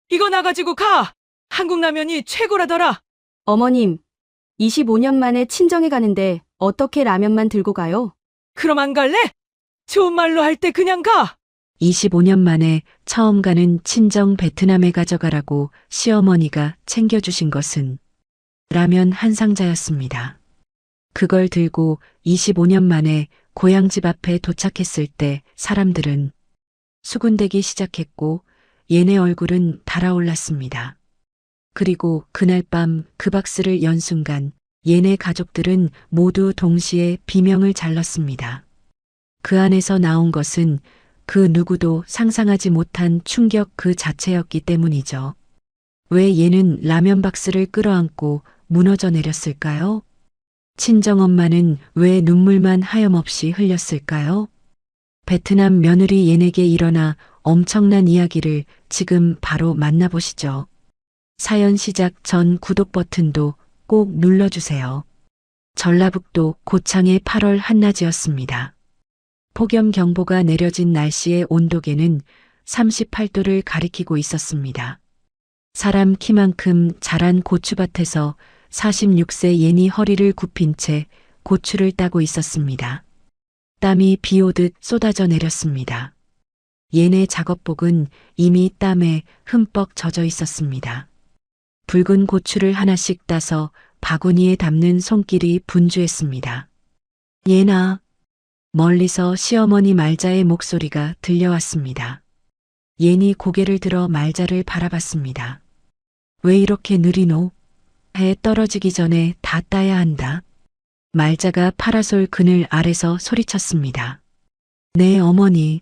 이거 나가지고 가! 한국 라면이 최고라더라! 어머님, 25년 만에 친정에 가는데 어떻게 라면만 들고 가요? 그럼 안 갈래? 좋은 말로 할 때 그냥 가! 25년 만에 처음 가는 친정 베트남에 가져가라고 시어머니가 챙겨주신 것은 라면 한 상자였습니다. 그걸 들고 25년 만에 고향집 앞에 도착했을 때 사람들은 수군대기 시작했고 얘네 얼굴은 달아올랐습니다. 그리고 그날 밤 그 박스를 연 순간 얘네 가족들은 모두 동시에 비명을 잘랐습니다. 그 안에서 나온 것은 그 누구도 상상하지 못한 충격 그 자체였기 때문이죠. 왜 얘는 라면 박스를 끌어안고 무너져 내렸을까요? 친정엄마는 왜 눈물만 하염없이 흘렸을까요? 베트남 며느리 얘네게 일어나 엄청난 이야기를 지금 바로 만나보시죠. 사연 시작 전 구독 버튼도 꼭 눌러주세요. 전라북도 고창의 8월 한낮이었습니다. 폭염경보가 내려진 날씨의 온도계는 38도를 가리키고 있었습니다. 사람 키만큼 자란 고추밭에서 46세 얘니 허리를 굽힌 채 고추를 따고 있었습니다. 땀이 비 오듯 쏟아져 내렸습니다. 얘네 작업복은 이미 땀에 흠뻑 젖어 있었습니다. 붉은 고추를 하나씩 따서 바구니에 담는 손길이 분주했습니다. 얘나, 멀리서 시어머니 말자의 목소리가 들려왔습니다. 얘니 고개를 들어 말자를 바라봤습니다. 왜 이렇게 느리노? 해 떨어지기 전에 다 따야 한다. 말자가 파라솔 그늘 아래서 소리쳤습니다. 네, 어머니.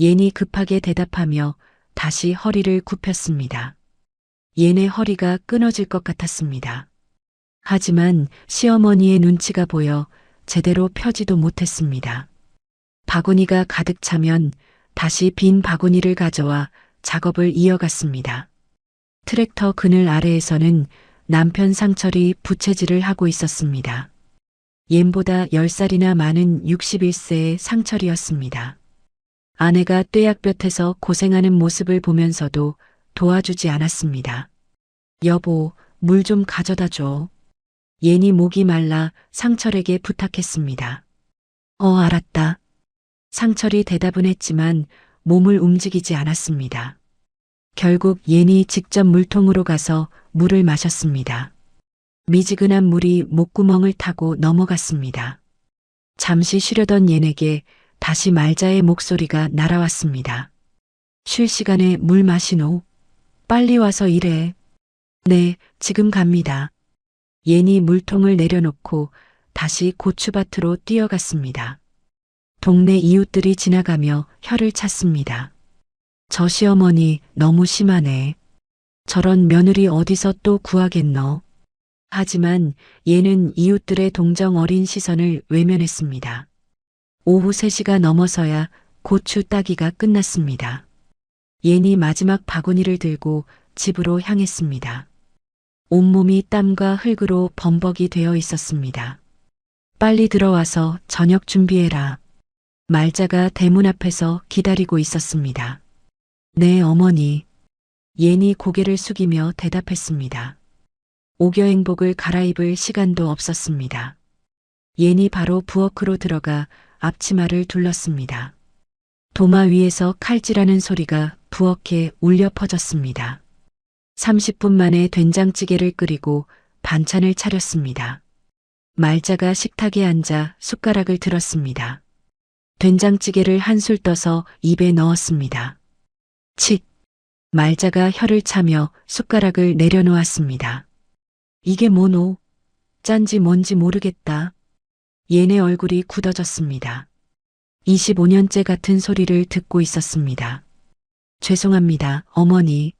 얘니 급하게 대답하며 다시 허리를 굽혔습니다. 얘네 허리가 끊어질 것 같았습니다. 하지만 시어머니의 눈치가 보여 제대로 펴지도 못했습니다. 바구니가 가득 차면 다시 빈 바구니를 가져와 작업을 이어갔습니다. 트랙터 그늘 아래에서는 남편 상철이 부채질을 하고 있었습니다. 옌보다 10살이나 많은 61세의 상철이었습니다. 아내가 뙤약볕에서 고생하는 모습을 보면서도 도와주지 않았습니다. 여보, 물 좀 가져다 줘. 얘니 목이 말라 상철에게 부탁했습니다. 알았다. 상철이 대답은 했지만 몸을 움직이지 않았습니다. 결국 얘니 직접 물통으로 가서 물을 마셨습니다. 미지근한 물이 목구멍을 타고 넘어갔습니다. 잠시 쉬려던 얘에게 다시 말자의 목소리가 날아왔습니다. 쉴 시간에 물 마시노? 빨리 와서 일해. 네, 지금 갑니다. 얘니 물통을 내려놓고 다시 고추밭으로 뛰어갔습니다. 동네 이웃들이 지나가며 혀를 찼습니다. 저 시어머니 너무 심하네. 저런 며느리 어디서 또 구하겠노? 하지만 얘는 이웃들의 동정 어린 시선을 외면했습니다. 오후 3시가 넘어서야 고추 따기가 끝났습니다. 얘니 마지막 바구니를 들고 집으로 향했습니다. 온몸이 땀과 흙으로 범벅이 되어 있었습니다. 빨리 들어와서 저녁 준비해라. 말자가 대문 앞에서 기다리고 있었습니다. 네, 어머니. 얘니 고개를 숙이며 대답했습니다. 옥여행복을 갈아입을 시간도 없었습니다. 얘니 바로 부엌으로 들어가 앞치마를 둘렀습니다. 도마 위에서 칼질하는 소리가 부엌에 울려 퍼졌습니다. 30분 만에 된장찌개를 끓이고 반찬을 차렸습니다. 말자가 식탁에 앉아 숟가락을 들었습니다. 된장찌개를 한술 떠서 입에 넣었습니다. 칙! 말자가 혀를 차며 숟가락을 내려놓았습니다. 이게 뭐노? 짠지 뭔지 모르겠다. 얘네 얼굴이 굳어졌습니다. 25년째 같은 소리를 듣고 있었습니다. 죄송합니다, 어머니.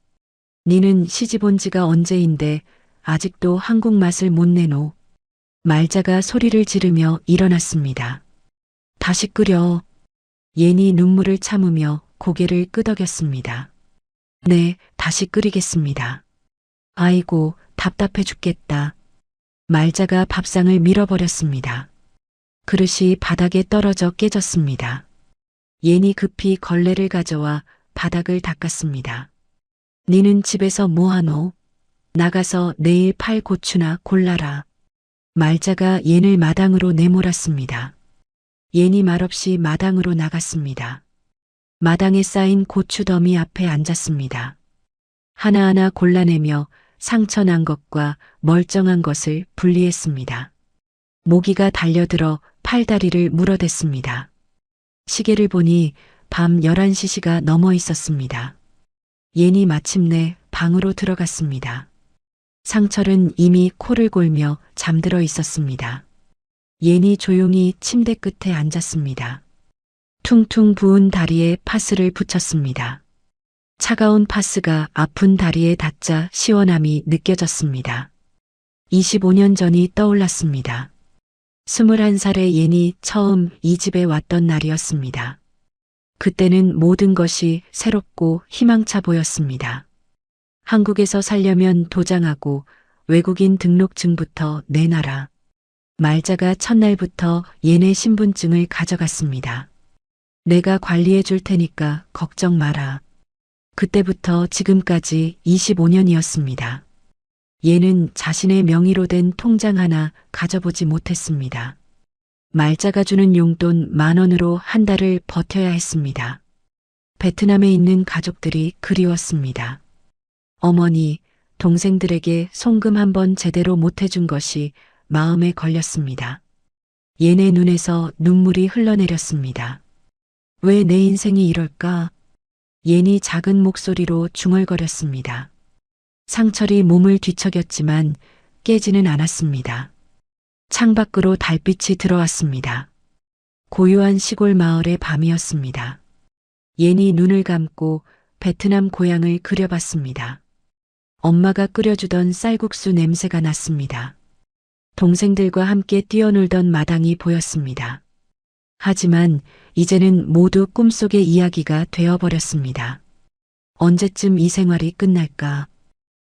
니는 시집 온 지가 언제인데 아직도 한국 맛을 못 내노. 말자가 소리를 지르며 일어났습니다. 다시 끓여. 얘니 눈물을 참으며 고개를 끄덕였습니다. 네, 다시 끓이겠습니다. 아이고, 답답해 죽겠다. 말자가 밥상을 밀어버렸습니다. 그릇이 바닥에 떨어져 깨졌습니다. 얘니 급히 걸레를 가져와 바닥을 닦았습니다. 니는 집에서 뭐하노? 나가서 내일 팔 고추나 골라라. 말자가 옌을 마당으로 내몰았습니다. 옌이 말없이 마당으로 나갔습니다. 마당에 쌓인 고추 더미 앞에 앉았습니다. 하나하나 골라내며 상처 난 것과 멀쩡한 것을 분리했습니다. 모기가 달려들어 팔다리를 물어댔습니다. 시계를 보니 밤 11시가 넘어 있었습니다. 옌이 마침내 방으로 들어갔습니다. 상철은 이미 코를 골며 잠들어 있었습니다. 옌이 조용히 침대 끝에 앉았습니다. 퉁퉁 부은 다리에 파스를 붙였습니다. 차가운 파스가 아픈 다리에 닿자 시원함이 느껴졌습니다. 25년 전이 떠올랐습니다. 21살의 옌이 처음 이 집에 왔던 날이었습니다. 그때는 모든 것이 새롭고 희망차 보였습니다. 한국에서 살려면 도장하고 외국인 등록증부터 내놔라. 말자가 첫날부터 옌의 신분증을 가져갔습니다. 내가 관리해 줄 테니까 걱정 마라. 그때부터 지금까지 25년이었습니다. 옌은 자신의 명의로 된 통장 하나 가져보지 못했습니다. 말자가 주는 용돈 10,000원으로 한 달을 버텨야 했습니다. 베트남에 있는 가족들이 그리웠습니다. 어머니, 동생들에게 송금 한번 제대로 못해준 것이 마음에 걸렸습니다. 옌의 눈에서 눈물이 흘러내렸습니다. 왜 내 인생이 이럴까? 옌이 작은 목소리로 중얼거렸습니다. 상철이 몸을 뒤척였지만 깨지는 않았습니다. 창밖으로 달빛이 들어왔습니다. 고요한 시골 마을의 밤이었습니다. 옌이 눈을 감고 베트남 고향을 그려봤습니다. 엄마가 끓여주던 쌀국수 냄새가 났습니다. 동생들과 함께 뛰어놀던 마당이 보였습니다. 하지만 이제는 모두 꿈속의 이야기가 되어버렸습니다. 언제쯤 이 생활이 끝날까?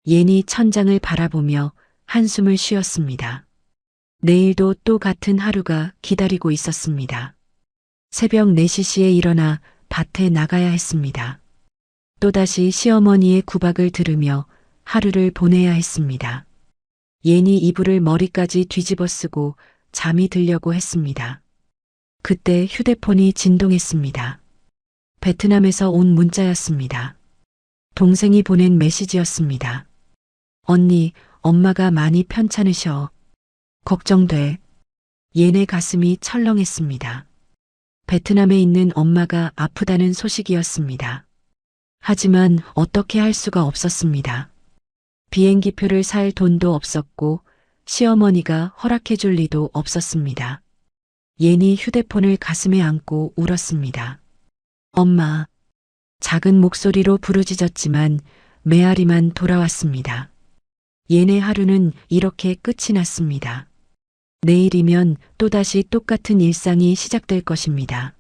옌이 천장을 바라보며 한숨을 쉬었습니다. 내일도 또 같은 하루가 기다리고 있었습니다. 새벽 4시에 일어나 밭에 나가야 했습니다. 또다시 시어머니의 구박을 들으며 하루를 보내야 했습니다. 옌이 이불을 머리까지 뒤집어 쓰고 잠이 들려고 했습니다. 그때 휴대폰이 진동했습니다. 베트남에서 온 문자였습니다. 동생이 보낸 메시지였습니다. 언니, 엄마가 많이 편찮으셔. 걱정돼. 옌의 가슴이 철렁했습니다. 베트남에 있는 엄마가 아프다는 소식이었습니다. 하지만 어떻게 할 수가 없었습니다. 비행기표를 살 돈도 없었고 시어머니가 허락해 줄 리도 없었습니다. 옌이 휴대폰을 가슴에 안고 울었습니다. 엄마. 작은 목소리로 부르짖었지만 메아리만 돌아왔습니다. 옌의 하루는 이렇게 끝이 났습니다. 내일이면 또다시 똑같은 일상이 시작될 것입니다.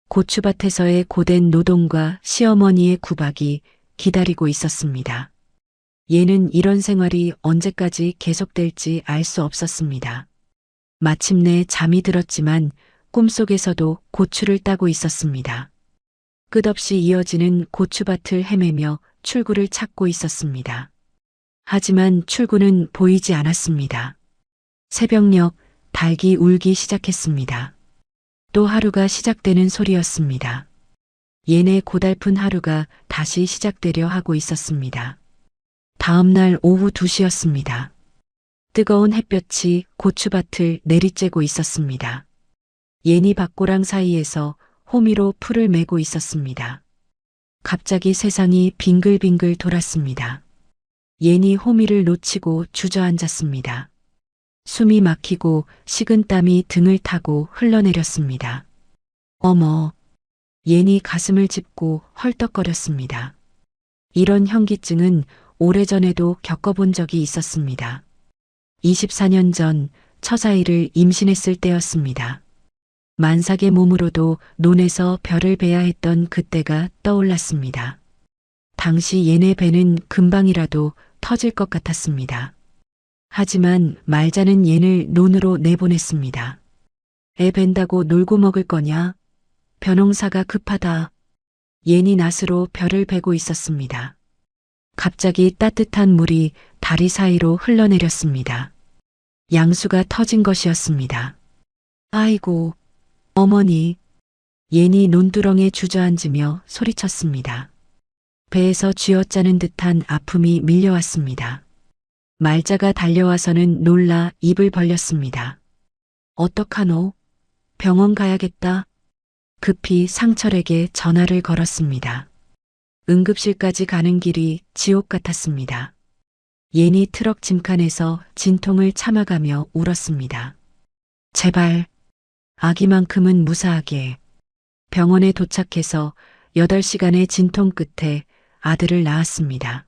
고추밭에서의 고된 노동과 시어머니의 구박이 기다리고 있었습니다. 옌은 이런 생활이 언제까지 계속될지 알 수 없었습니다. 마침내 잠이 들었지만 꿈속에서도 고추를 따고 있었습니다. 끝없이 이어지는 고추밭을 헤매며 출구를 찾고 있었습니다. 하지만 출구는 보이지 않았습니다. 새벽녘 닭이 울기 시작했습니다. 또 하루가 시작되는 소리였습니다. 옌의 고달픈 하루가 다시 시작되려 하고 있었습니다. 다음 날 오후 2시였습니다. 뜨거운 햇볕이 고추밭을 내리쬐고 있었습니다. 옌이 밭고랑 사이에서 호미로 풀을 메고 있었습니다. 갑자기 세상이 빙글빙글 돌았습니다. 옌이 호미를 놓치고 주저앉았습니다. 숨이 막히고 식은 땀이 등을 타고 흘러내렸습니다. 어머, 옌이 가슴을 짚고 헐떡거렸습니다. 이런 현기증은 오래전에도 겪어본 적이 있었습니다. 24년 전 처자일을 임신했을 때였습니다. 만삭의 몸으로도 논에서 별을 베야 했던 그때가 떠올랐습니다. 당시 옌의 배는 금방이라도 터질 것 같았습니다. 하지만 말자는 옌을 논으로 내보냈습니다. 애 벤다고 놀고 먹을 거냐? 벼농사가 급하다. 옌이 낫으로 별을 베고 있었습니다. 갑자기 따뜻한 물이 다리 사이로 흘러내렸습니다. 양수가 터진 것이었습니다. 아이고, 어머니. 예니 논두렁에 주저앉으며 소리쳤습니다. 배에서 쥐어짜는 듯한 아픔이 밀려왔습니다. 말자가 달려와서는 놀라 입을 벌렸습니다. 어떡하노? 병원 가야겠다. 급히 상철에게 전화를 걸었습니다. 응급실까지 가는 길이 지옥 같았습니다. 예니 트럭 짐칸에서 진통을 참아가며 울었습니다. 제발, 아기만큼은 무사하게. 병원에 도착해서 8시간의 진통 끝에 아들을 낳았습니다.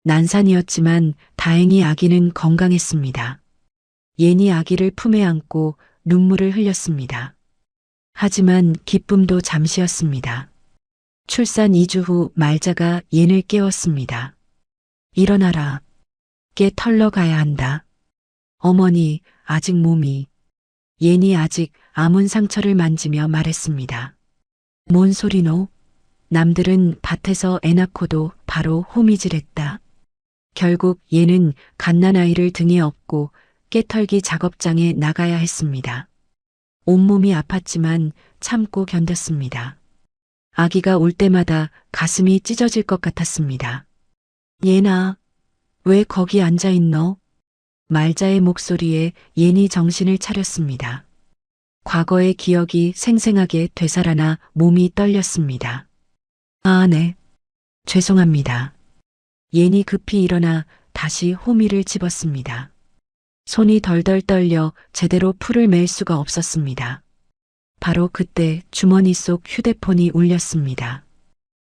난산이었지만 다행히 아기는 건강했습니다. 예니 아기를 품에 안고 눈물을 흘렸습니다. 하지만 기쁨도 잠시였습니다. 출산 2주 후 말자가 옌을 깨웠습니다. 일어나라. 깨 털러 가야 한다. 어머니, 아직 몸이. 옌이 아직 아문 상처를 만지며 말했습니다. 뭔 소리노? 남들은 밭에서 애 낳고도 바로 호미질했다. 결국 얘는 갓난아이를 등에 업고 깨털기 작업장에 나가야 했습니다. 온몸이 아팠지만 참고 견뎠습니다. 아기가 울 때마다 가슴이 찢어질 것 같았습니다. 얘나, 왜 거기 앉아있노? 말자의 목소리에 옌이 정신을 차렸습니다. 과거의 기억이 생생하게 되살아나 몸이 떨렸습니다. 아, 네. 죄송합니다. 옌이 급히 일어나 다시 호미를 집었습니다. 손이 덜덜 떨려 제대로 풀을 맬 수가 없었습니다. 바로 그때 주머니 속 휴대폰이 울렸습니다.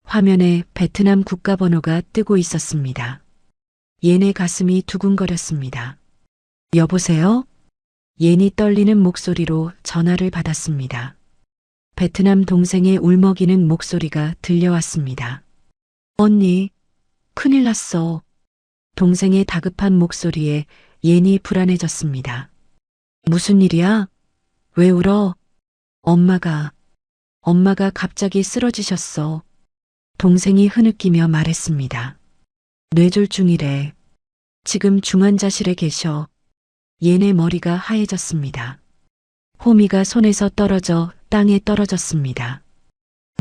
화면에 베트남 국가번호가 뜨고 있었습니다. 옌의 가슴이 두근거렸습니다. 여보세요? 옌이 떨리는 목소리로 전화를 받았습니다. 베트남 동생의 울먹이는 목소리가 들려왔습니다. 언니, 큰일 났어. 동생의 다급한 목소리에 옌이 불안해졌습니다. 무슨 일이야? 왜 울어? 엄마가 갑자기 쓰러지셨어. 동생이 흐느끼며 말했습니다. 뇌졸중이래. 지금 중환자실에 계셔. 옌의 머리가 하얘졌습니다. 호미가 손에서 떨어져 땅에 떨어졌습니다.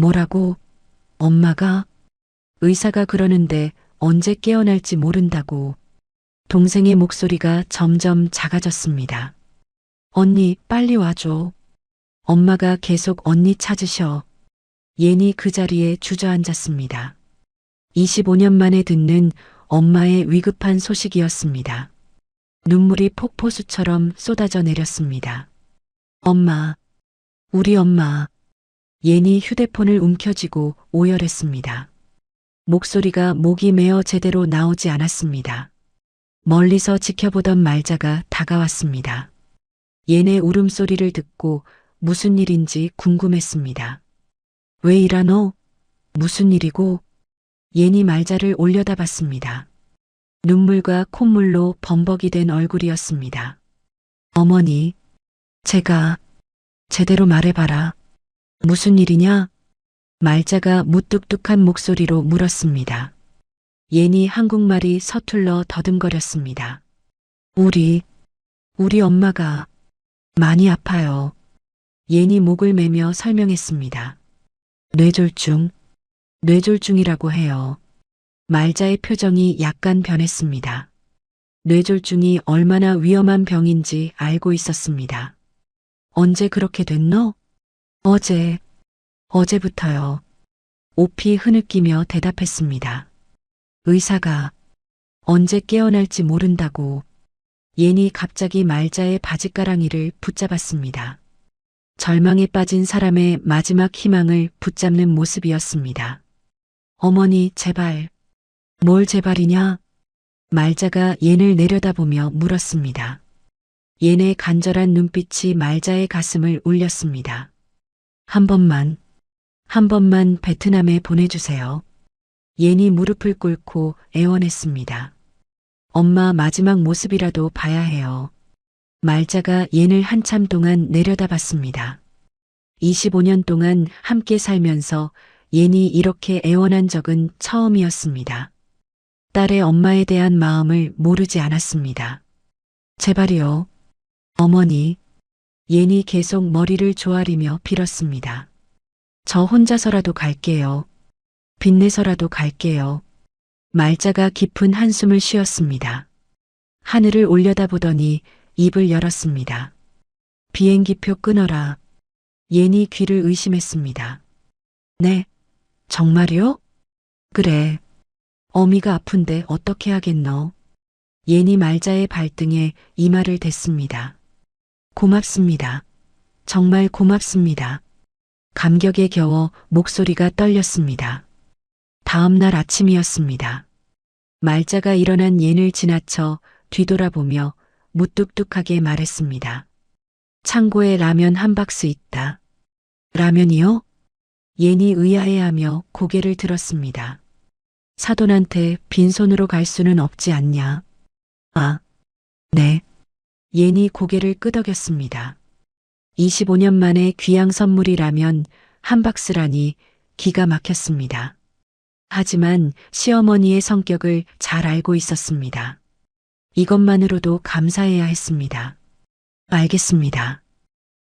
뭐라고? 엄마가? 의사가 그러는데 언제 깨어날지 모른다고. 동생의 목소리가 점점 작아졌습니다. 언니, 빨리 와줘. 엄마가 계속 언니 찾으셔. 옌이 그 자리에 주저앉았습니다. 25년 만에 듣는 엄마의 위급한 소식이었습니다. 눈물이 폭포수처럼 쏟아져 내렸습니다. 엄마, 우리 엄마. 옌이 휴대폰을 움켜쥐고 오열했습니다. 목소리가 목이 메어 제대로 나오지 않았습니다. 멀리서 지켜보던 말자가 다가왔습니다. 옌의 울음소리를 듣고 무슨 일인지 궁금했습니다. 왜 이러노? 무슨 일이고? 옌이 말자를 올려다봤습니다. 눈물과 콧물로 범벅이 된 얼굴이었습니다. 어머니, 제가 제대로 말해봐라. 무슨 일이냐? 말자가 무뚝뚝한 목소리로 물었습니다. 옌이 한국말이 서툴러 더듬거렸습니다. 우리 엄마가 많이 아파요. 옌이 목을 매며 설명했습니다. 뇌졸중이라고 해요. 말자의 표정이 약간 변했습니다. 뇌졸중이 얼마나 위험한 병인지 알고 있었습니다. 언제 그렇게 됐노? 어제부터요. 오피 흐느끼며 대답했습니다. 의사가 언제 깨어날지 모른다고. 옌이 갑자기 말자의 바짓가랑이를 붙잡았습니다. 절망에 빠진 사람의 마지막 희망을 붙잡는 모습이었습니다. 어머니, 제발. 뭘 제발이냐? 말자가 옌을 내려다보며 물었습니다. 옌의 간절한 눈빛이 말자의 가슴을 울렸습니다. 한 번만 베트남에 보내주세요. 옌이 무릎을 꿇고 애원했습니다. 엄마 마지막 모습이라도 봐야 해요. 말자가 옌을 한참 동안 내려다봤습니다. 25년 동안 함께 살면서 옌이 이렇게 애원한 적은 처음이었습니다. 딸의 엄마에 대한 마음을 모르지 않았습니다. 제발이요. 어머니. 예니 계속 머리를 조아리며 빌었습니다. 저 혼자서라도 갈게요. 빚내서라도 갈게요. 말자가 깊은 한숨을 쉬었습니다. 하늘을 올려다보더니 입을 열었습니다. 비행기표 끊어라. 예니 귀를 의심했습니다. 네, 정말요? 그래. 어미가 아픈데 어떻게 하겠노? 예니 말자의 발등에 이마를 댔습니다. 고맙습니다. 정말 고맙습니다. 감격에 겨워 목소리가 떨렸습니다. 다음 날 아침이었습니다. 말자가 일어난 옌을 지나쳐 뒤돌아보며 무뚝뚝하게 말했습니다. 창고에 라면 한 박스 있다. 라면이요? 옌이 의아해하며 고개를 들었습니다. 사돈한테 빈손으로 갈 수는 없지 않냐? 아, 네. 옌이 고개를 끄덕였습니다. 25년 만에 귀양 선물이라면 한 박스라니 기가 막혔습니다. 하지만 시어머니의 성격을 잘 알고 있었습니다. 이것만으로도 감사해야 했습니다. 알겠습니다.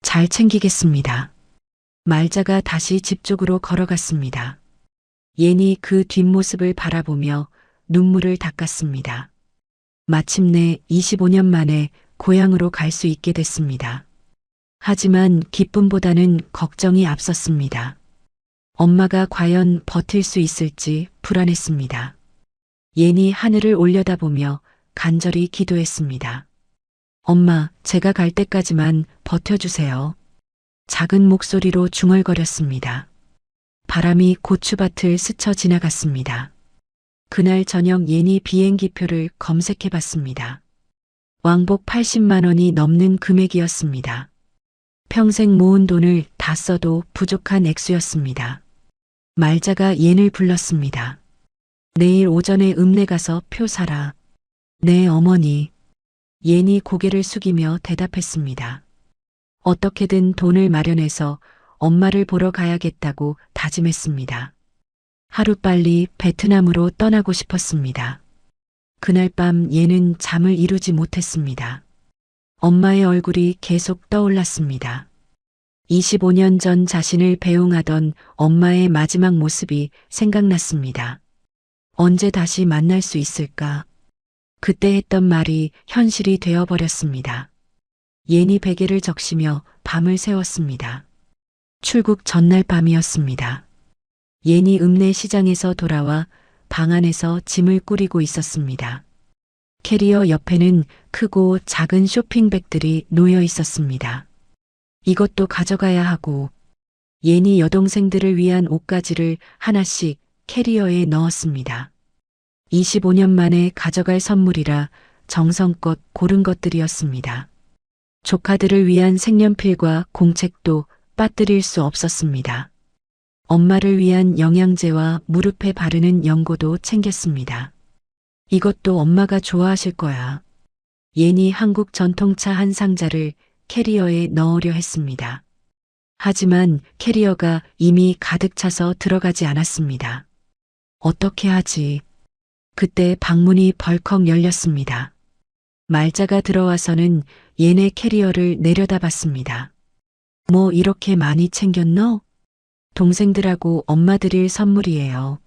잘 챙기겠습니다. 말자가 다시 집 쪽으로 걸어갔습니다. 옌이 그 뒷모습을 바라보며 눈물을 닦았습니다. 마침내 25년 만에 고향으로 갈 수 있게 됐습니다. 하지만 기쁨보다는 걱정이 앞섰습니다. 엄마가 과연 버틸 수 있을지 불안했습니다. 옌이 하늘을 올려다보며 간절히 기도했습니다. 엄마, 제가 갈 때까지만 버텨주세요. 작은 목소리로 중얼거렸습니다. 바람이 고추밭을 스쳐 지나갔습니다. 그날 저녁 옌이 비행기표를 검색해봤습니다. 왕복 80만 원이 넘는 금액이었습니다. 평생 모은 돈을 다 써도 부족한 액수였습니다. 말자가 옌을 불렀습니다. 내일 오전에 읍내 가서 표 사라. 네, 어머니. 옌이 고개를 숙이며 대답했습니다. 어떻게든 돈을 마련해서 엄마를 보러 가야겠다고 다짐했습니다. 하루빨리 베트남으로 떠나고 싶었습니다. 그날 밤 옌은 잠을 이루지 못했습니다. 엄마의 얼굴이 계속 떠올랐습니다. 25년 전 자신을 배웅하던 엄마의 마지막 모습이 생각났습니다. 언제 다시 만날 수 있을까? 그때 했던 말이 현실이 되어버렸습니다. 옌이 베개를 적시며 밤을 새웠습니다. 출국 전날 밤이었습니다. 옌이 읍내 시장에서 돌아와 방 안에서 짐을 꾸리고 있었습니다. 캐리어 옆에는 크고 작은 쇼핑백들이 놓여 있었습니다. 이것도 가져가야 하고 옌이 여동생들을 위한 옷가지를 하나씩 캐리어에 넣었습니다. 25년 만에 가져갈 선물이라 정성껏 고른 것들이었습니다. 조카들을 위한 색연필과 공책도 빠뜨릴 수 없었습니다. 엄마를 위한 영양제와 무릎에 바르는 연고도 챙겼습니다. 이것도 엄마가 좋아하실 거야. 옌이 한국 전통차 한 상자를 캐리어에 넣으려 했습니다. 하지만 캐리어가 이미 가득 차서 들어가지 않았습니다. 어떻게 하지? 그때 방문이 벌컥 열렸습니다. 말자가 들어와서는 옌의 캐리어를 내려다봤습니다. 뭐 이렇게 많이 챙겼노? 동생들하고 엄마 드릴 선물이에요.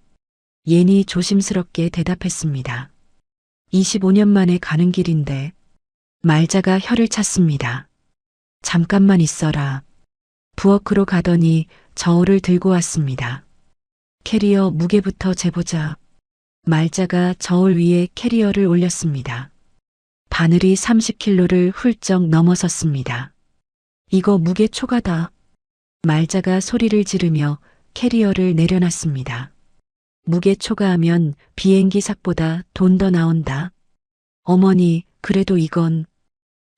옌이 조심스럽게 대답했습니다. 25년 만에 가는 길인데. 말자가 혀를 찼습니다. 잠깐만 있어라. 부엌으로 가더니 저울을 들고 왔습니다. 캐리어 무게부터 재보자. 말자가 저울 위에 캐리어를 올렸습니다. 바늘이 30kg를 훌쩍 넘어섰습니다. 이거 무게 초과다. 말자가 소리를 지르며 캐리어를 내려놨습니다. 무게 초과하면 비행기 삭보다 돈 더 나온다. 어머니, 그래도 이건.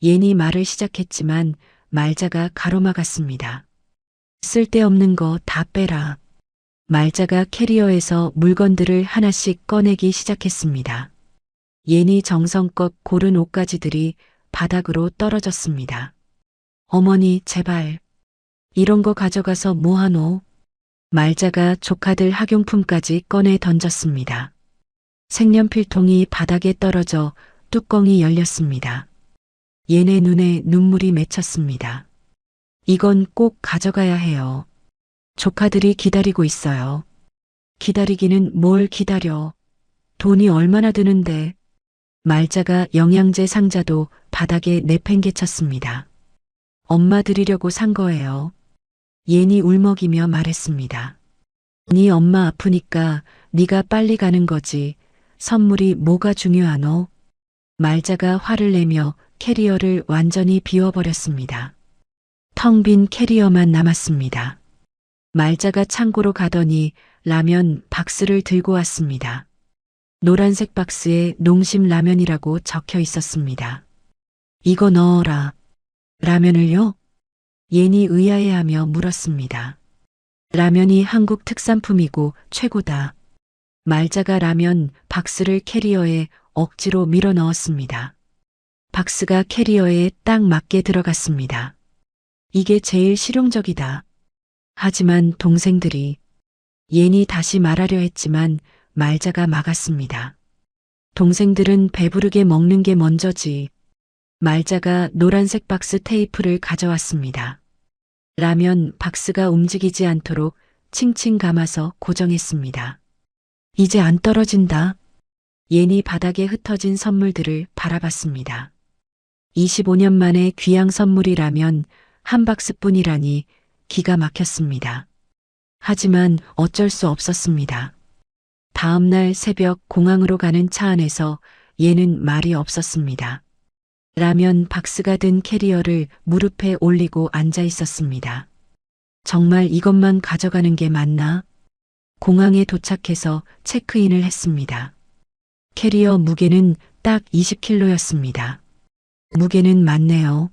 옌이 말을 시작했지만 말자가 가로막았습니다. 쓸데없는 거 다 빼라. 말자가 캐리어에서 물건들을 하나씩 꺼내기 시작했습니다. 옌이 정성껏 고른 옷가지들이 바닥으로 떨어졌습니다. 어머니, 제발. 이런 거 가져가서 뭐하노? 말자가 조카들 학용품까지 꺼내 던졌습니다. 색연필통이 바닥에 떨어져 뚜껑이 열렸습니다. 얘네 눈에 눈물이 맺혔습니다. 이건 꼭 가져가야 해요. 조카들이 기다리고 있어요. 기다리기는 뭘 기다려. 돈이 얼마나 드는데. 말자가 영양제 상자도 바닥에 내팽개쳤습니다. 엄마 드리려고 산 거예요. 예니 울먹이며 말했습니다. 네 엄마 아프니까 네가 빨리 가는 거지. 선물이 뭐가 중요하노? 말자가 화를 내며 캐리어를 완전히 비워버렸습니다. 텅 빈 캐리어만 남았습니다. 말자가 창고로 가더니 라면 박스를 들고 왔습니다. 노란색 박스에 농심 라면이라고 적혀 있었습니다. 이거 넣어라. 라면을요? 예니 의아해하며 물었습니다. 라면이 한국 특산품이고 최고다. 말자가 라면 박스를 캐리어에 억지로 밀어 넣었습니다. 박스가 캐리어에 딱 맞게 들어갔습니다. 이게 제일 실용적이다. 하지만 동생들이 예니 다시 말하려 했지만 말자가 막았습니다. 동생들은 배부르게 먹는 게 먼저지. 말자가 노란색 박스 테이프를 가져왔습니다. 라면 박스가 움직이지 않도록 칭칭 감아서 고정했습니다. 이제 안 떨어진다. 예니 바닥에 흩어진 선물들을 바라봤습니다. 25년 만에 귀한 선물이라면 한 박스뿐이라니 기가 막혔습니다. 하지만 어쩔 수 없었습니다. 다음 날 새벽 공항으로 가는 차 안에서 얘는 말이 없었습니다. 라면 박스가 든 캐리어를 무릎에 올리고 앉아 있었습니다. 정말 이것만 가져가는 게 맞나? 공항에 도착해서 체크인을 했습니다. 캐리어 무게는 딱 20kg였습니다. 무게는 맞네요.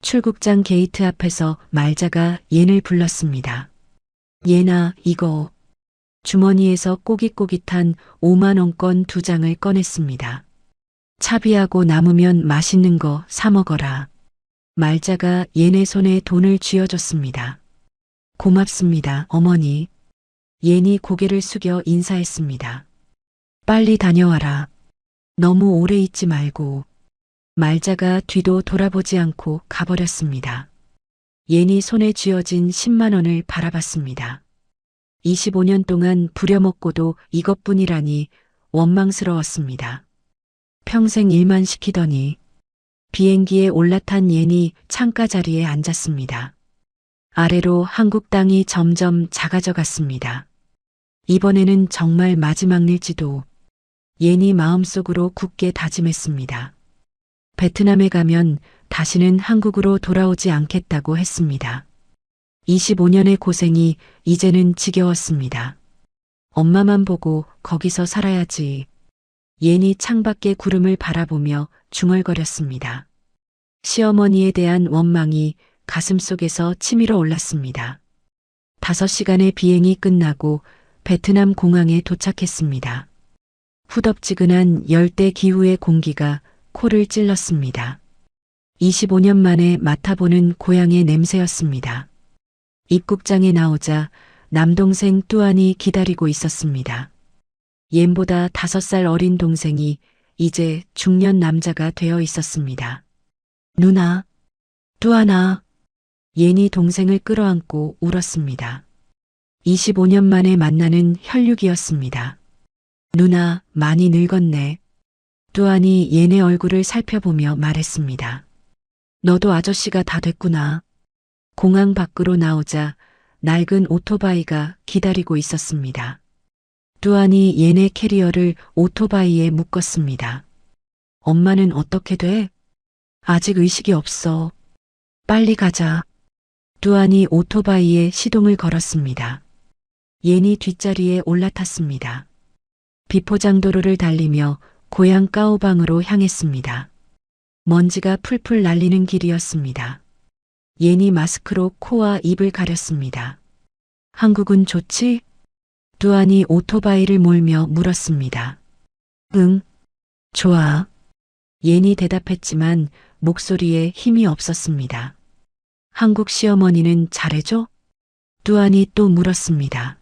출국장 게이트 앞에서 말자가 옌을 불렀습니다. 얘나 이거. 주머니에서 꼬깃꼬깃한 5만원권 2장을 꺼냈습니다. 차비하고 남으면 맛있는 거 사 먹어라. 말자가 얘네 손에 돈을 쥐어줬습니다. 고맙습니다, 어머니. 얘니 고개를 숙여 인사했습니다. 빨리 다녀와라. 너무 오래 있지 말고. 말자가 뒤도 돌아보지 않고 가버렸습니다. 얘니 손에 쥐어진 10만 원을 바라봤습니다. 25년 동안 부려먹고도 이것뿐이라니 원망스러웠습니다. 평생 일만 시키더니. 비행기에 올라탄 얘니 창가 자리에 앉았습니다. 아래로 한국 땅이 점점 작아져 갔습니다. 이번에는 정말 마지막 일지도. 얘니 마음속으로 굳게 다짐했습니다. 베트남에 가면 다시는 한국으로 돌아오지 않겠다고 했습니다. 25년의 고생이 이제는 지겨웠습니다. 엄마만 보고 거기서 살아야지. 얘니 창밖의 구름을 바라보며 중얼거렸습니다. 시어머니에 대한 원망이 가슴속에서 치밀어 올랐습니다. 5시간의 비행이 끝나고 베트남 공항에 도착했습니다. 후덥지근한 열대 기후의 공기가 코를 찔렀습니다. 25년 만에 맡아보는 고향의 냄새였습니다. 입국장에 나오자 남동생 뚜안이 기다리고 있었습니다. 옌보다 5살 어린 동생이 이제 중년 남자가 되어 있었습니다. 누나, 뚜안아. 옌이 동생을 끌어안고 울었습니다. 25년 만에 만나는 혈육이었습니다. 누나, 많이 늙었네. 뚜안이 옌의 얼굴을 살펴보며 말했습니다. 너도 아저씨가 다 됐구나. 공항 밖으로 나오자 낡은 오토바이가 기다리고 있었습니다. 뚜안이 옌의 캐리어를 오토바이에 묶었습니다. 엄마는 어떻게 돼? 아직 의식이 없어. 빨리 가자. 뚜안이 오토바이에 시동을 걸었습니다. 옌이 뒷자리에 올라탔습니다. 비포장도로를 달리며 고향 까오방으로 향했습니다. 먼지가 풀풀 날리는 길이었습니다. 옌이 마스크로 코와 입을 가렸습니다. 한국은 좋지? 뚜안이 오토바이를 몰며 물었습니다. 응, 좋아. 옌이 대답했지만 목소리에 힘이 없었습니다. 한국 시어머니는 잘해줘? 뚜안이 또 물었습니다.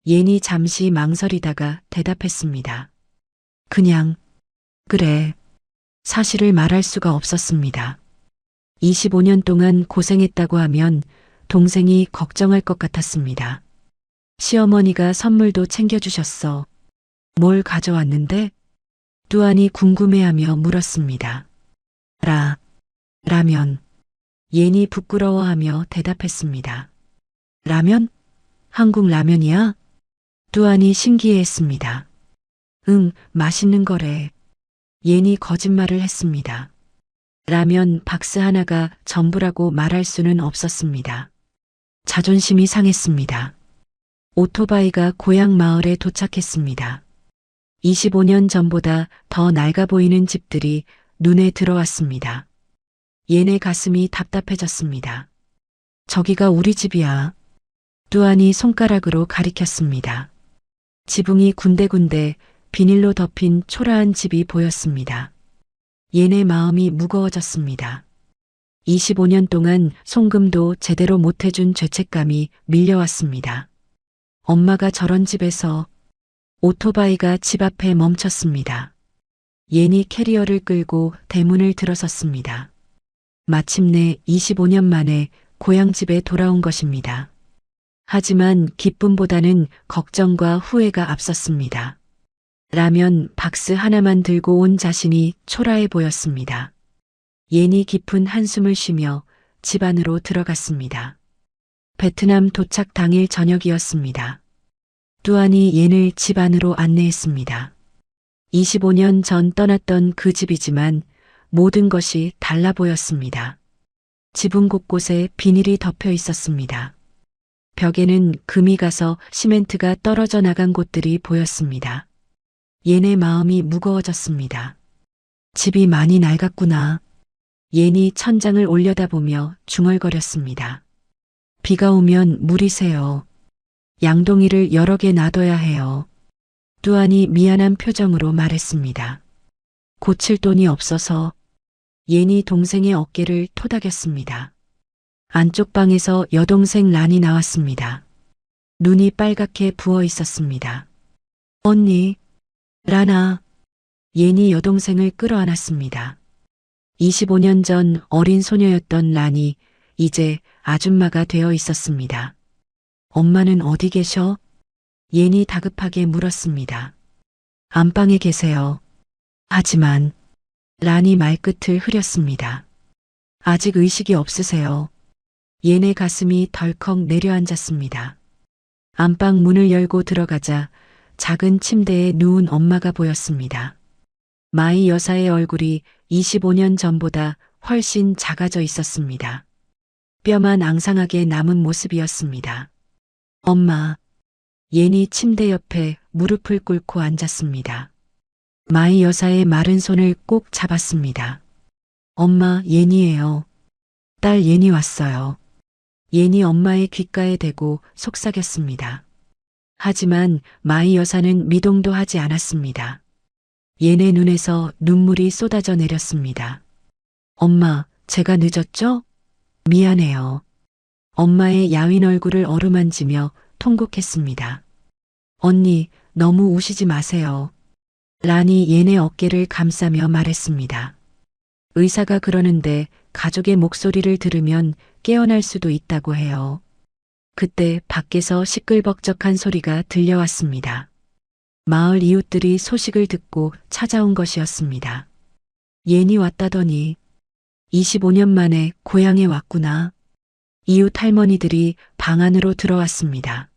옌이 잠시 망설이다가 대답했습니다. 그냥, 그래. 사실을 말할 수가 없었습니다. 25년 동안 고생했다고 하면 동생이 걱정할 것 같았습니다. 시어머니가 선물도 챙겨주셨어. 뭘 가져왔는데? 뚜안이 궁금해하며 물었습니다. 라면. 예니 부끄러워하며 대답했습니다. 라면? 한국 라면이야? 뚜안이 신기해했습니다. 응, 맛있는 거래. 예니 거짓말을 했습니다. 라면 박스 하나가 전부라고 말할 수는 없었습니다. 자존심이 상했습니다. 오토바이가 고향 마을에 도착했습니다. 25년 전보다 더 낡아 보이는 집들이 눈에 들어왔습니다. 얘네 가슴이 답답해졌습니다. 저기가 우리 집이야. 뚜안이 손가락으로 가리켰습니다. 지붕이 군데군데 비닐로 덮인 초라한 집이 보였습니다. 얘네 마음이 무거워졌습니다. 25년 동안 송금도 제대로 못해준 죄책감이 밀려왔습니다. 엄마가 저런 집에서 오토바이가 집 앞에 멈췄습니다. 예니 캐리어를 끌고 대문을 들어섰습니다. 마침내 25년 만에 고향집에 돌아온 것입니다. 하지만 기쁨보다는 걱정과 후회가 앞섰습니다. 라면 박스 하나만 들고 온 자신이 초라해 보였습니다. 예니 깊은 한숨을 쉬며 집 안으로 들어갔습니다. 베트남 도착 당일 저녁이었습니다. 뚜안이 옌을 집 안으로 안내했습니다. 25년 전 떠났던 그 집이지만 모든 것이 달라 보였습니다. 지붕 곳곳에 비닐이 덮여 있었습니다. 벽에는 금이 가서 시멘트가 떨어져 나간 곳들이 보였습니다. 옌의 마음이 무거워졌습니다. 집이 많이 낡았구나. 옌이 천장을 올려다보며 중얼거렸습니다. 비가 오면 물이 새요. 양동이를 여러 개 놔둬야 해요. 뚜안이 미안한 표정으로 말했습니다. 고칠 돈이 없어서. 옌이 동생의 어깨를 토닥였습니다. 안쪽 방에서 여동생 란이 나왔습니다. 눈이 빨갛게 부어 있었습니다. 언니, 란아. 옌이 여동생을 끌어안았습니다. 25년 전 어린 소녀였던 란이 이제 아줌마가 되어 있었습니다. 엄마는 어디 계셔? 옌이 다급하게 물었습니다. 안방에 계세요. 하지만 란이 말끝을 흐렸습니다. 아직 의식이 없으세요. 옌의 가슴이 덜컥 내려앉았습니다. 안방 문을 열고 들어가자 작은 침대에 누운 엄마가 보였습니다. 마이 여사의 얼굴이 25년 전보다 훨씬 작아져 있었습니다. 뼈만 앙상하게 남은 모습이었습니다. 엄마. 옌이 침대 옆에 무릎을 꿇고 앉았습니다. 마이 여사의 마른 손을 꼭 잡았습니다. 엄마, 옌이에요. 딸 옌이 왔어요. 옌이 엄마의 귓가에 대고 속삭였습니다. 하지만 마이 여사는 미동도 하지 않았습니다. 옌의 눈에서 눈물이 쏟아져 내렸습니다. 엄마, 제가 늦었죠? 미안해요. 엄마의 야윈 얼굴을 어루만지며 통곡했습니다. 언니, 너무 우시지 마세요. 란이 옌의 어깨를 감싸며 말했습니다. 의사가 그러는데 가족의 목소리를 들으면 깨어날 수도 있다고 해요. 그때 밖에서 시끌벅적한 소리가 들려왔습니다. 마을 이웃들이 소식을 듣고 찾아온 것이었습니다. 옌이 왔다더니 25년 만에 고향에 왔구나. 이웃 할머니들이 방 안으로 들어왔습니다.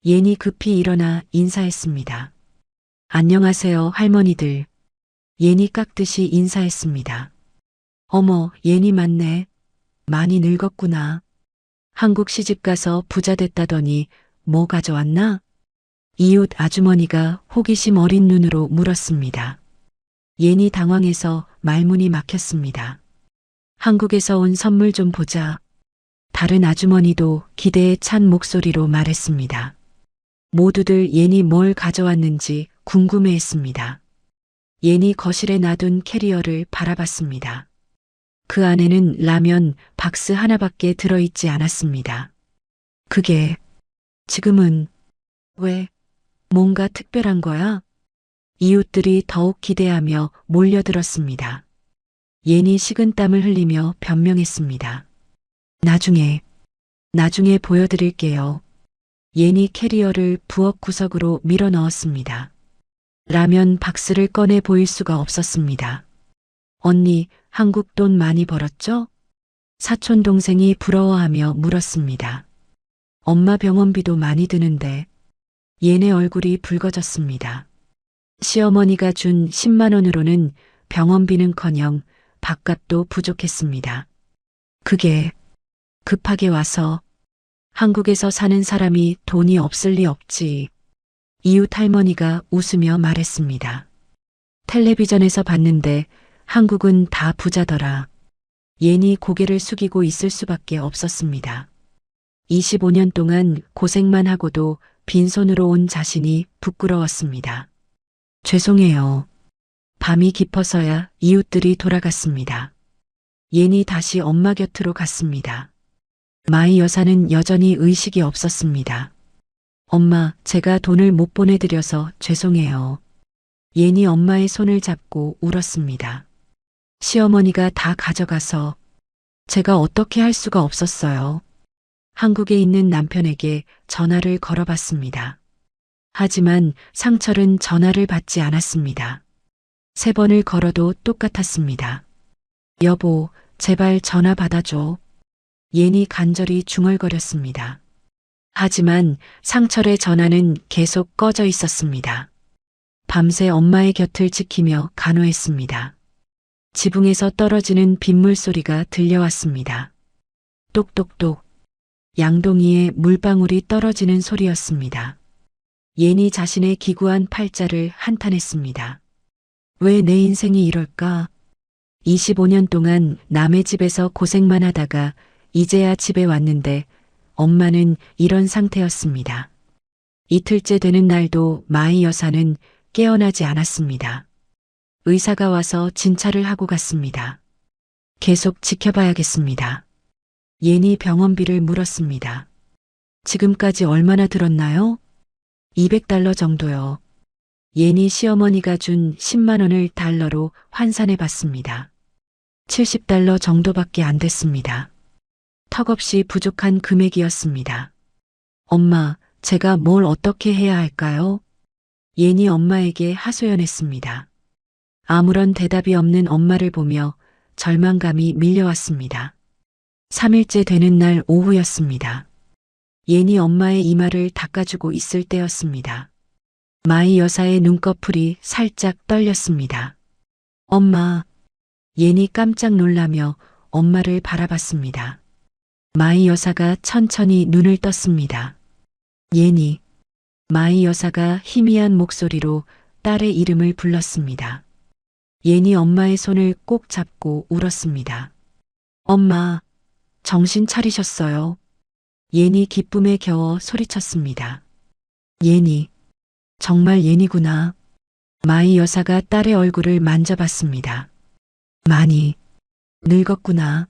옌이 급히 일어나 인사했습니다. 안녕하세요, 할머니들. 옌이 깍듯이 인사했습니다. 어머, 옌이 맞네. 많이 늙었구나. 한국 시집 가서 부자 됐다더니 뭐 가져왔나? 이웃 아주머니가 호기심 어린 눈으로 물었습니다. 옌이 당황해서 말문이 막혔습니다. 한국에서 온 선물 좀 보자. 다른 아주머니도 기대에 찬 목소리로 말했습니다. 모두들 옌이 뭘 가져왔는지 궁금해했습니다. 옌이 거실에 놔둔 캐리어를 바라봤습니다. 그 안에는 라면 박스 하나밖에 들어있지 않았습니다. 그게 지금은 왜 뭔가 특별한 거야? 이웃들이 더욱 기대하며 몰려들었습니다. 예니 식은땀을 흘리며 변명했습니다. 나중에 보여드릴게요. 예니 캐리어를 부엌 구석으로 밀어 넣었습니다. 라면 박스를 꺼내 보일 수가 없었습니다. 언니, 한국 돈 많이 벌었죠? 사촌 동생이 부러워하며 물었습니다. 엄마 병원비도 많이 드는데. 얘네 얼굴이 붉어졌습니다. 시어머니가 준 10만 원으로는 병원비는커녕 밥값도 부족했습니다. 그게 급하게 와서 한국에서 사는 사람이 돈이 없을 리 없지. 이웃 할머니가 웃으며 말했습니다. 텔레비전에서 봤는데 한국은 다 부자더라. 예니 고개를 숙이고 있을 수밖에 없었습니다. 25년 동안 고생만 하고도 빈손으로 온 자신이 부끄러웠습니다. 죄송해요. 밤이 깊어서야 이웃들이 돌아갔습니다. 예니 다시 엄마 곁으로 갔습니다. 마이 여사는 여전히 의식이 없었습니다. 엄마, 제가 돈을 못 보내드려서 죄송해요. 예니 엄마의 손을 잡고 울었습니다. 시어머니가 다 가져가서 제가 어떻게 할 수가 없었어요. 한국에 있는 남편에게 전화를 걸어봤습니다. 하지만 상철은 전화를 받지 않았습니다. 3번을 걸어도 똑같았습니다. 여보, 제발 전화 받아줘. 예니 간절히 중얼거렸습니다. 하지만 상철의 전화는 계속 꺼져 있었습니다. 밤새 엄마의 곁을 지키며 간호했습니다. 지붕에서 떨어지는 빗물 소리가 들려왔습니다. 똑똑똑. 양동이에 물방울이 떨어지는 소리였습니다. 예니 자신의 기구한 팔자를 한탄했습니다. 왜 내 인생이 이럴까? 25년 동안 남의 집에서 고생만 하다가 이제야 집에 왔는데 엄마는 이런 상태였습니다. 이틀째 되는 날도 마이 여사는 깨어나지 않았습니다. 의사가 와서 진찰을 하고 갔습니다. 계속 지켜봐야겠습니다. 예니 병원비를 물었습니다. 지금까지 얼마나 들었나요? 200달러 정도요. 예니 시어머니가 준 10만 원을 달러로 환산해 봤습니다. 70달러 정도밖에 안 됐습니다. 턱없이 부족한 금액이었습니다. 엄마, 제가 뭘 어떻게 해야 할까요? 예니 엄마에게 하소연했습니다. 아무런 대답이 없는 엄마를 보며 절망감이 밀려왔습니다. 3일째 되는 날 오후였습니다. 예니 엄마의 이마를 닦아주고 있을 때였습니다. 마이 여사의 눈꺼풀이 살짝 떨렸습니다. 엄마. 예니 깜짝 놀라며 엄마를 바라봤습니다. 마이 여사가 천천히 눈을 떴습니다. 예니. 마이 여사가 희미한 목소리로 딸의 이름을 불렀습니다. 예니 엄마의 손을 꼭 잡고 울었습니다. 엄마, 정신 차리셨어요? 예니 기쁨에 겨워 소리쳤습니다. 예니, 정말 예니구나. 마이 여사가 딸의 얼굴을 만져봤습니다. 많이 늙었구나.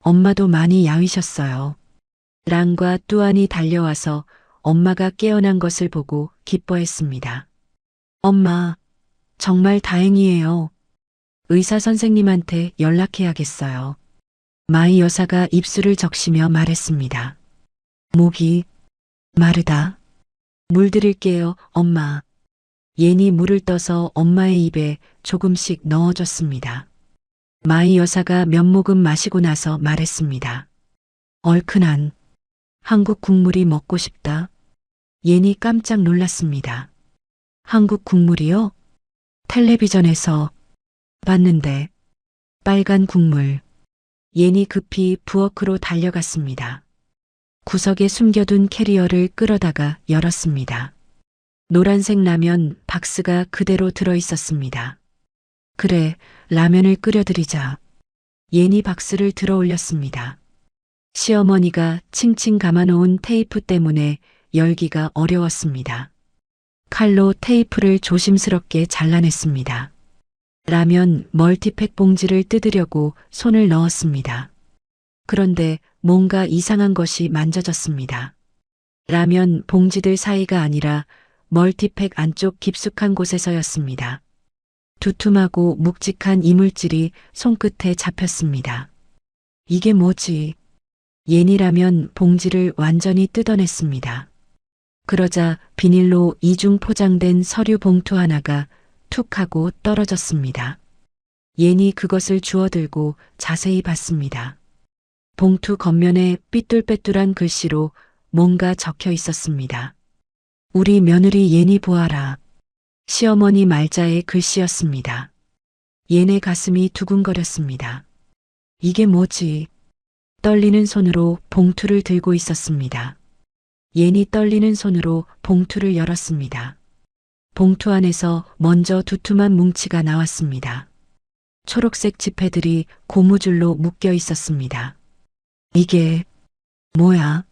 엄마도 많이 야위셨어요. 랑과 뚜안이 달려와서 엄마가 깨어난 것을 보고 기뻐했습니다. 엄마, 정말 다행이에요. 의사 선생님한테 연락해야겠어요. 마이 여사가 입술을 적시며 말했습니다. 목이 마르다. 물 드릴게요, 엄마. 예니 물을 떠서 엄마의 입에 조금씩 넣어줬습니다. 마이 여사가 몇 모금 마시고 나서 말했습니다. 얼큰한 한국 국물이 먹고 싶다. 예니 깜짝 놀랐습니다. 한국 국물이요? 텔레비전에서 봤는데. 빨간 국물. 예니 급히 부엌으로 달려갔습니다. 구석에 숨겨둔 캐리어를 끌어다가 열었습니다. 노란색 라면 박스가 그대로 들어있었습니다. 그래, 라면을 끓여드리자. 예니 박스를 들어 올렸습니다. 시어머니가 칭칭 감아놓은 테이프 때문에 열기가 어려웠습니다. 칼로 테이프를 조심스럽게 잘라냈습니다. 라면 멀티팩 봉지를 뜯으려고 손을 넣었습니다. 그런데 뭔가 이상한 것이 만져졌습니다. 라면 봉지들 사이가 아니라 멀티팩 안쪽 깊숙한 곳에서였습니다. 두툼하고 묵직한 이물질이 손끝에 잡혔습니다. 이게 뭐지? 예니라면 봉지를 완전히 뜯어냈습니다. 그러자 비닐로 이중 포장된 서류 봉투 하나가 툭 하고 떨어졌습니다. 예니 그것을 주워들고 자세히 봤습니다. 봉투 겉면에 삐뚤빼뚤한 글씨로 뭔가 적혀 있었습니다. 우리 며느리 예니 보아라. 시어머니 말자의 글씨였습니다. 예네 가슴이 두근거렸습니다. 이게 뭐지? 떨리는 손으로 봉투를 들고 있었습니다. 예니 떨리는 손으로 봉투를 열었습니다. 봉투 안에서 먼저 두툼한 뭉치가 나왔습니다. 초록색 지폐들이 고무줄로 묶여 있었습니다. 이게 뭐야?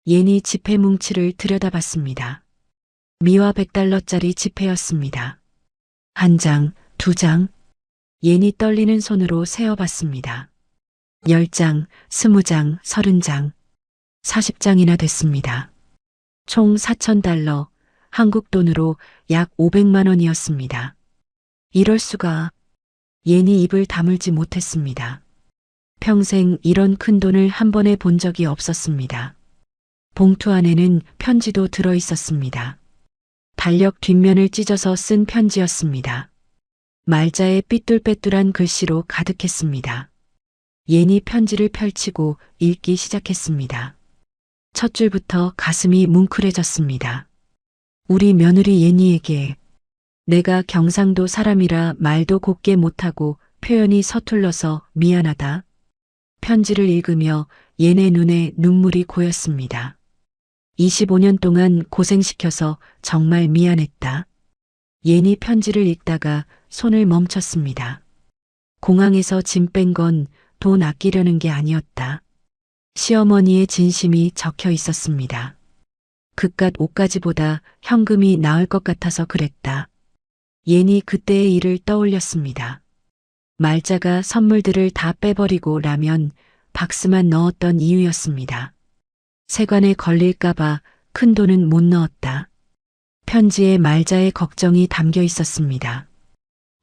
예니 지폐 뭉치를 들여다봤습니다. 미화 100달러짜리 지폐였습니다. 한 장, 두 장. 예니 떨리는 손으로 세어봤습니다. 10장, 20장, 30장, 40장이나 됐습니다. 총 4,000달러, 한국 돈으로 약 500만 원이었습니다. 이럴 수가. 예니 입을 다물지 못했습니다. 평생 이런 큰 돈을 한 번에 본 적이 없었습니다. 봉투 안에는 편지도 들어 있었습니다. 달력 뒷면을 찢어서 쓴 편지였습니다. 말자의 삐뚤빼뚤한 글씨로 가득했습니다. 예니 편지를 펼치고 읽기 시작했습니다. 첫 줄부터 가슴이 뭉클해졌습니다. 우리 며느리 예니에게 내가 경상도 사람이라 말도 곱게 못하고 표현이 서툴러서 미안하다. 편지를 읽으며 예네 눈에 눈물이 고였습니다. 25년 동안 고생시켜서 정말 미안했다. 예니 편지를 읽다가 손을 멈췄습니다. 공항에서 짐 뺀 건 돈 아끼려는 게 아니었다. 시어머니의 진심이 적혀 있었습니다. 그깟 옷가지보다 현금이 나을 것 같아서 그랬다. 예니 그때의 일을 떠올렸습니다. 말자가 선물들을 다 빼버리고 라면, 박스만 넣었던 이유였습니다. 세관에 걸릴까봐 큰 돈은 못 넣었다. 편지에 말자의 걱정이 담겨 있었습니다.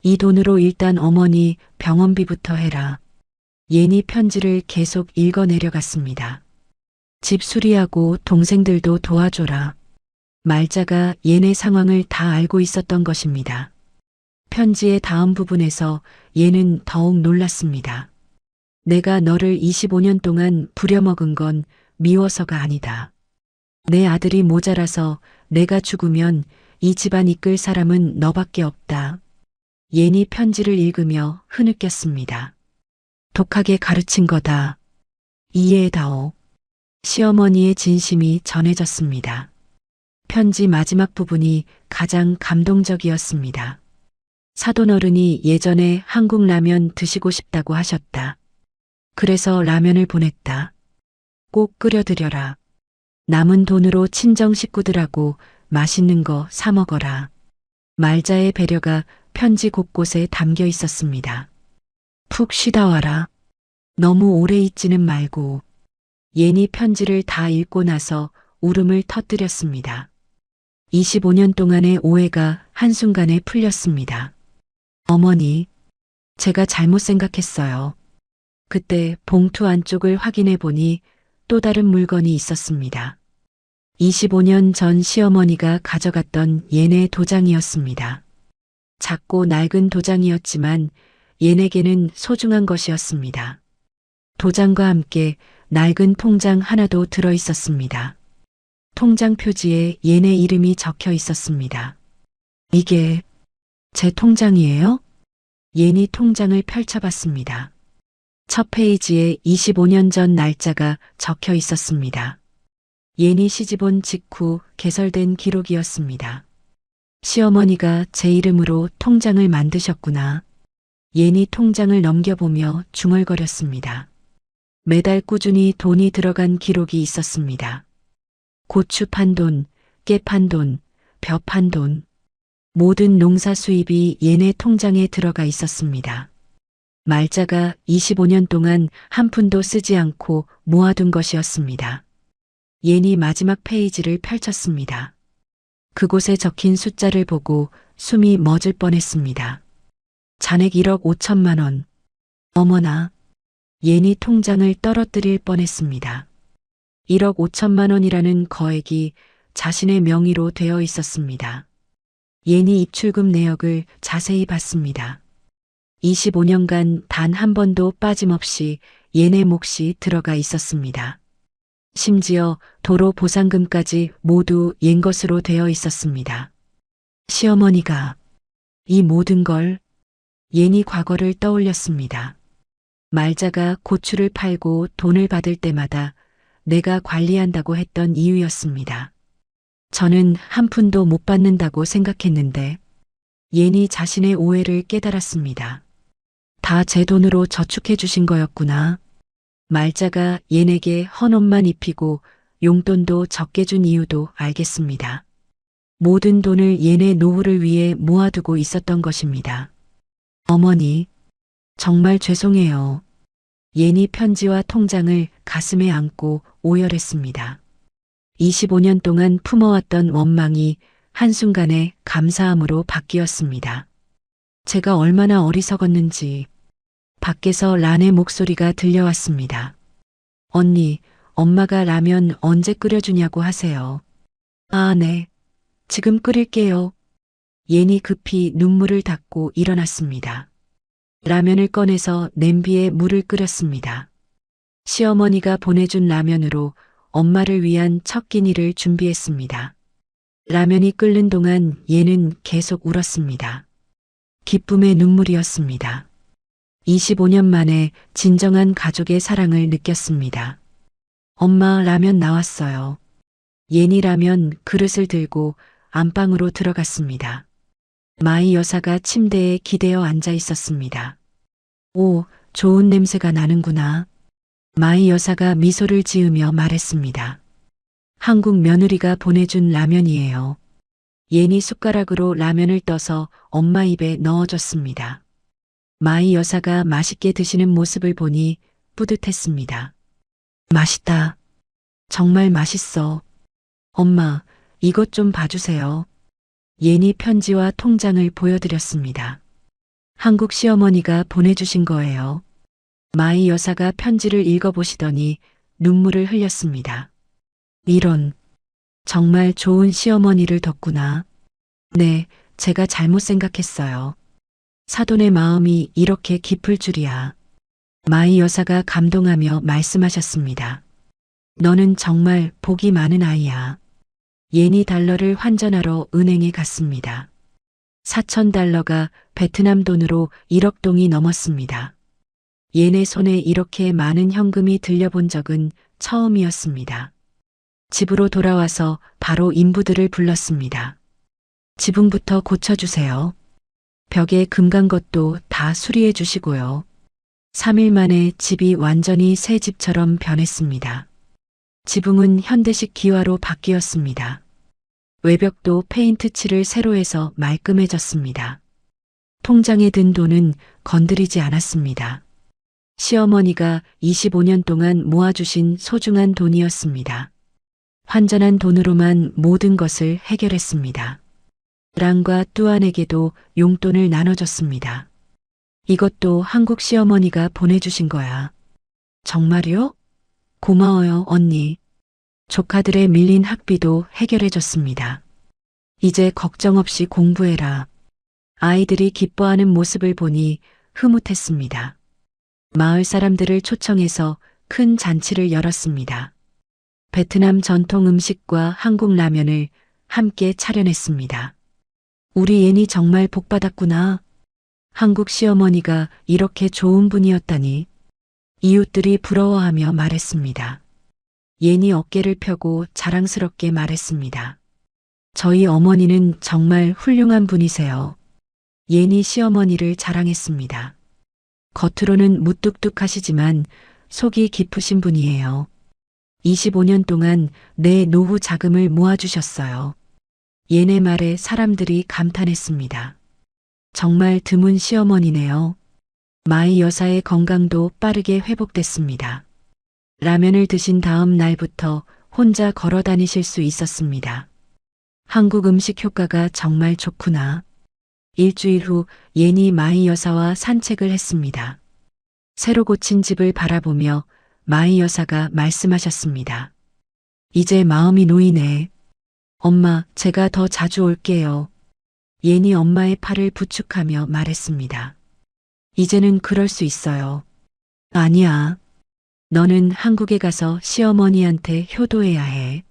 이 돈으로 일단 어머니 병원비부터 해라. 예니 편지를 계속 읽어 내려갔습니다. 집 수리하고 동생들도 도와줘라. 말자가 예네 상황을 다 알고 있었던 것입니다. 편지의 다음 부분에서 예는 더욱 놀랐습니다. 내가 너를 25년 동안 부려먹은 건 미워서가 아니다. 내 아들이 모자라서 내가 죽으면 이 집안 이끌 사람은 너밖에 없다. 예니 편지를 읽으며 흐느꼈습니다. 독하게 가르친 거다. 이해해다오. 시어머니의 진심이 전해졌습니다. 편지 마지막 부분이 가장 감동적이었습니다. 사돈어른이 예전에 한국 라면 드시고 싶다고 하셨다. 그래서 라면을 보냈다. 꼭 끓여드려라. 남은 돈으로 친정 식구들하고 맛있는 거 사 먹어라. 말자의 배려가 편지 곳곳에 담겨 있었습니다. 푹 쉬다 와라. 너무 오래 있지는 말고. 예니 편지를 다 읽고 나서 울음을 터뜨렸습니다. 25년 동안의 오해가 한순간에 풀렸습니다. 어머니, 제가 잘못 생각했어요. 그때 봉투 안쪽을 확인해 보니 또 다른 물건이 있었습니다. 25년 전 시어머니가 가져갔던 예네 도장이었습니다. 작고 낡은 도장이었지만 예네게는 소중한 것이었습니다. 도장과 함께 낡은 통장 하나도 들어 있었습니다. 통장 표지에 예네 이름이 적혀 있었습니다. 이게 제 통장이에요? 예니 통장을 펼쳐봤습니다. 첫 페이지에 25년 전 날짜가 적혀 있었습니다. 예니 시집온 직후 개설된 기록이었습니다. 시어머니가 제 이름으로 통장을 만드셨구나. 예니 통장을 넘겨보며 중얼거렸습니다. 매달 꾸준히 돈이 들어간 기록이 있었습니다. 고추 판 돈, 깨 판 돈, 벼 판 돈. 모든 농사 수입이 예네 통장에 들어가 있었습니다. 말자가 25년 동안 한 푼도 쓰지 않고 모아둔 것이었습니다. 예니 마지막 페이지를 펼쳤습니다. 그곳에 적힌 숫자를 보고 숨이 멎을 뻔했습니다. 잔액 1억 5천만 원. 어머나. 예니 통장을 떨어뜨릴 뻔했습니다. 1억 5천만 원이라는 거액이 자신의 명의로 되어 있었습니다. 예니 입출금 내역을 자세히 봤습니다. 25년간 단 한 번도 빠짐없이 예네 몫이 들어가 있었습니다. 심지어 도로 보상금까지 모두 옌 것으로 되어 있었습니다. 시어머니가 이 모든 걸 예니 과거를 떠올렸습니다. 말자가 고추를 팔고 돈을 받을 때마다 내가 관리한다고 했던 이유였습니다. 저는 한 푼도 못 받는다고 생각했는데 예니 자신의 오해를 깨달았습니다. 다 제 돈으로 저축해 주신 거였구나. 말자가 예에게 헌옷만 입히고 용돈도 적게 준 이유도 알겠습니다. 모든 돈을 예네 노후를 위해 모아두고 있었던 것입니다. 어머니, 정말 죄송해요. 예니 편지와 통장을 가슴에 안고 오열했습니다. 25년 동안 품어왔던 원망이 한순간에 감사함으로 바뀌었습니다. 제가 얼마나 어리석었는지. 밖에서 란의 목소리가 들려왔습니다. 언니, 엄마가 라면 언제 끓여주냐고 하세요. 아, 네. 지금 끓일게요. 예니 급히 눈물을 닦고 일어났습니다. 라면을 꺼내서 냄비에 물을 끓였습니다. 시어머니가 보내준 라면으로 엄마를 위한 첫 끼니를 준비했습니다. 라면이 끓는 동안 얘는 계속 울었습니다. 기쁨의 눈물이었습니다. 25년 만에 진정한 가족의 사랑을 느꼈습니다. 엄마, 라면 나왔어요. 예니 라면 그릇을 들고 안방으로 들어갔습니다. 마이 여사가 침대에 기대어 앉아 있었습니다. 오, 좋은 냄새가 나는구나. 마이 여사가 미소를 지으며 말했습니다. 한국 며느리가 보내준 라면이에요. 예니 숟가락으로 라면을 떠서 엄마 입에 넣어줬습니다. 마이 여사가 맛있게 드시는 모습을 보니 뿌듯했습니다. 맛있다. 정말 맛있어. 엄마, 이것 좀 봐주세요. 예니 편지와 통장을 보여드렸습니다. 한국 시어머니가 보내주신 거예요. 마이 여사가 편지를 읽어보시더니 눈물을 흘렸습니다. 이런, 정말 좋은 시어머니를 뒀구나. 네, 제가 잘못 생각했어요. 사돈의 마음이 이렇게 깊을 줄이야. 마이 여사가 감동하며 말씀하셨습니다. 너는 정말 복이 많은 아이야. 예니 달러를 환전하러 은행에 갔습니다. 4,000달러가 베트남 돈으로 1억 동이 넘었습니다. 예네 손에 이렇게 많은 현금이 들려본 적은 처음이었습니다. 집으로 돌아와서 바로 인부들을 불렀습니다. 지붕부터 고쳐주세요. 벽에 금 간 것도 다 수리해 주시고요. 3일 만에 집이 완전히 새 집처럼 변했습니다. 지붕은 현대식 기와로 바뀌었습니다. 외벽도 페인트 칠을 새로 해서 말끔해졌습니다. 통장에 든 돈은 건드리지 않았습니다. 시어머니가 25년 동안 모아주신 소중한 돈이었습니다. 환전한 돈으로만 모든 것을 해결했습니다. 랑과 뚜안에게도 용돈을 나눠줬습니다. 이것도 한국 시어머니가 보내주신 거야. 정말요? 고마워요, 언니. 조카들의 밀린 학비도 해결해줬습니다. 이제 걱정 없이 공부해라. 아이들이 기뻐하는 모습을 보니 흐뭇했습니다. 마을 사람들을 초청해서 큰 잔치를 열었습니다. 베트남 전통 음식과 한국 라면을 함께 차려냈습니다. 우리 예니 정말 복받았구나. 한국 시어머니가 이렇게 좋은 분이었다니. 이웃들이 부러워하며 말했습니다. 예니 어깨를 펴고 자랑스럽게 말했습니다. 저희 어머니는 정말 훌륭한 분이세요. 예니 시어머니를 자랑했습니다. 겉으로는 무뚝뚝하시지만 속이 깊으신 분이에요. 25년 동안 내 노후 자금을 모아주셨어요. 예네 말에 사람들이 감탄했습니다. 정말 드문 시어머니네요. 마이 여사의 건강도 빠르게 회복됐습니다. 라면을 드신 다음 날부터 혼자 걸어 다니실 수 있었습니다. 한국 음식 효과가 정말 좋구나. 일주일 후 예니 마이 여사와 산책을 했습니다. 새로 고친 집을 바라보며 마이 여사가 말씀하셨습니다. 이제 마음이 놓이네. 엄마, 제가 더 자주 올게요. 예니 엄마의 팔을 부축하며 말했습니다. 이제는 그럴 수 있어요. 아니야. 너는 한국에 가서 시어머니한테 효도해야 해.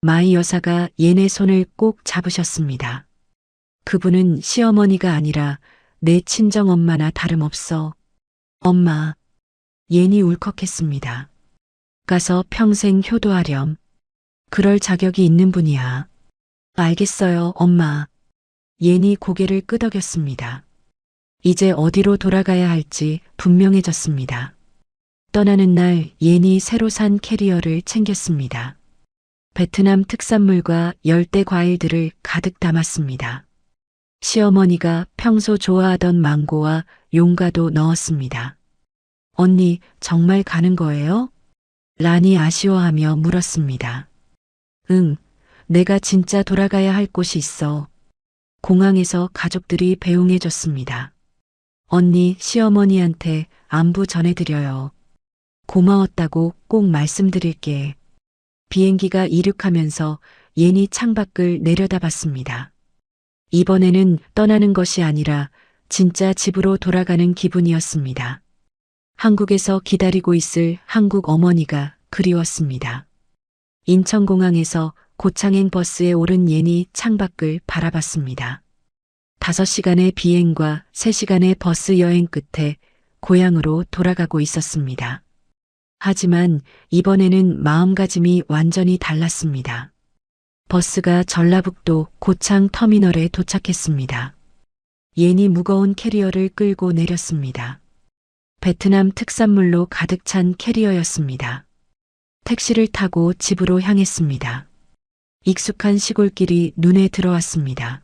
마이 여사가 예네 손을 꼭 잡으셨습니다. 그분은 시어머니가 아니라 내 친정엄마나 다름없어. 엄마, 예니 울컥했습니다. 가서 평생 효도하렴. 그럴 자격이 있는 분이야. 알겠어요, 엄마. 예니 고개를 끄덕였습니다. 이제 어디로 돌아가야 할지 분명해졌습니다. 떠나는 날 예니 새로 산 캐리어를 챙겼습니다. 베트남 특산물과 열대 과일들을 가득 담았습니다. 시어머니가 평소 좋아하던 망고와 용과도 넣었습니다. 언니, 정말 가는 거예요? 란이 아쉬워하며 물었습니다. 응, 내가 진짜 돌아가야 할 곳이 있어. 공항에서 가족들이 배웅해줬습니다. 언니, 시어머니한테 안부 전해드려요. 고마웠다고 꼭 말씀드릴게. 비행기가 이륙하면서 예니 창밖을 내려다봤습니다. 이번에는 떠나는 것이 아니라 진짜 집으로 돌아가는 기분이었습니다. 한국에서 기다리고 있을 한국 어머니가 그리웠습니다. 인천공항에서 고창행 버스에 오른 예니 창밖을 바라봤습니다. 5시간의 비행과 3시간의 버스 여행 끝에 고향으로 돌아가고 있었습니다. 하지만 이번에는 마음가짐이 완전히 달랐습니다. 버스가 전라북도 고창 터미널에 도착했습니다. 예니 무거운 캐리어를 끌고 내렸습니다. 베트남 특산물로 가득 찬 캐리어였습니다. 택시를 타고 집으로 향했습니다. 익숙한 시골길이 눈에 들어왔습니다.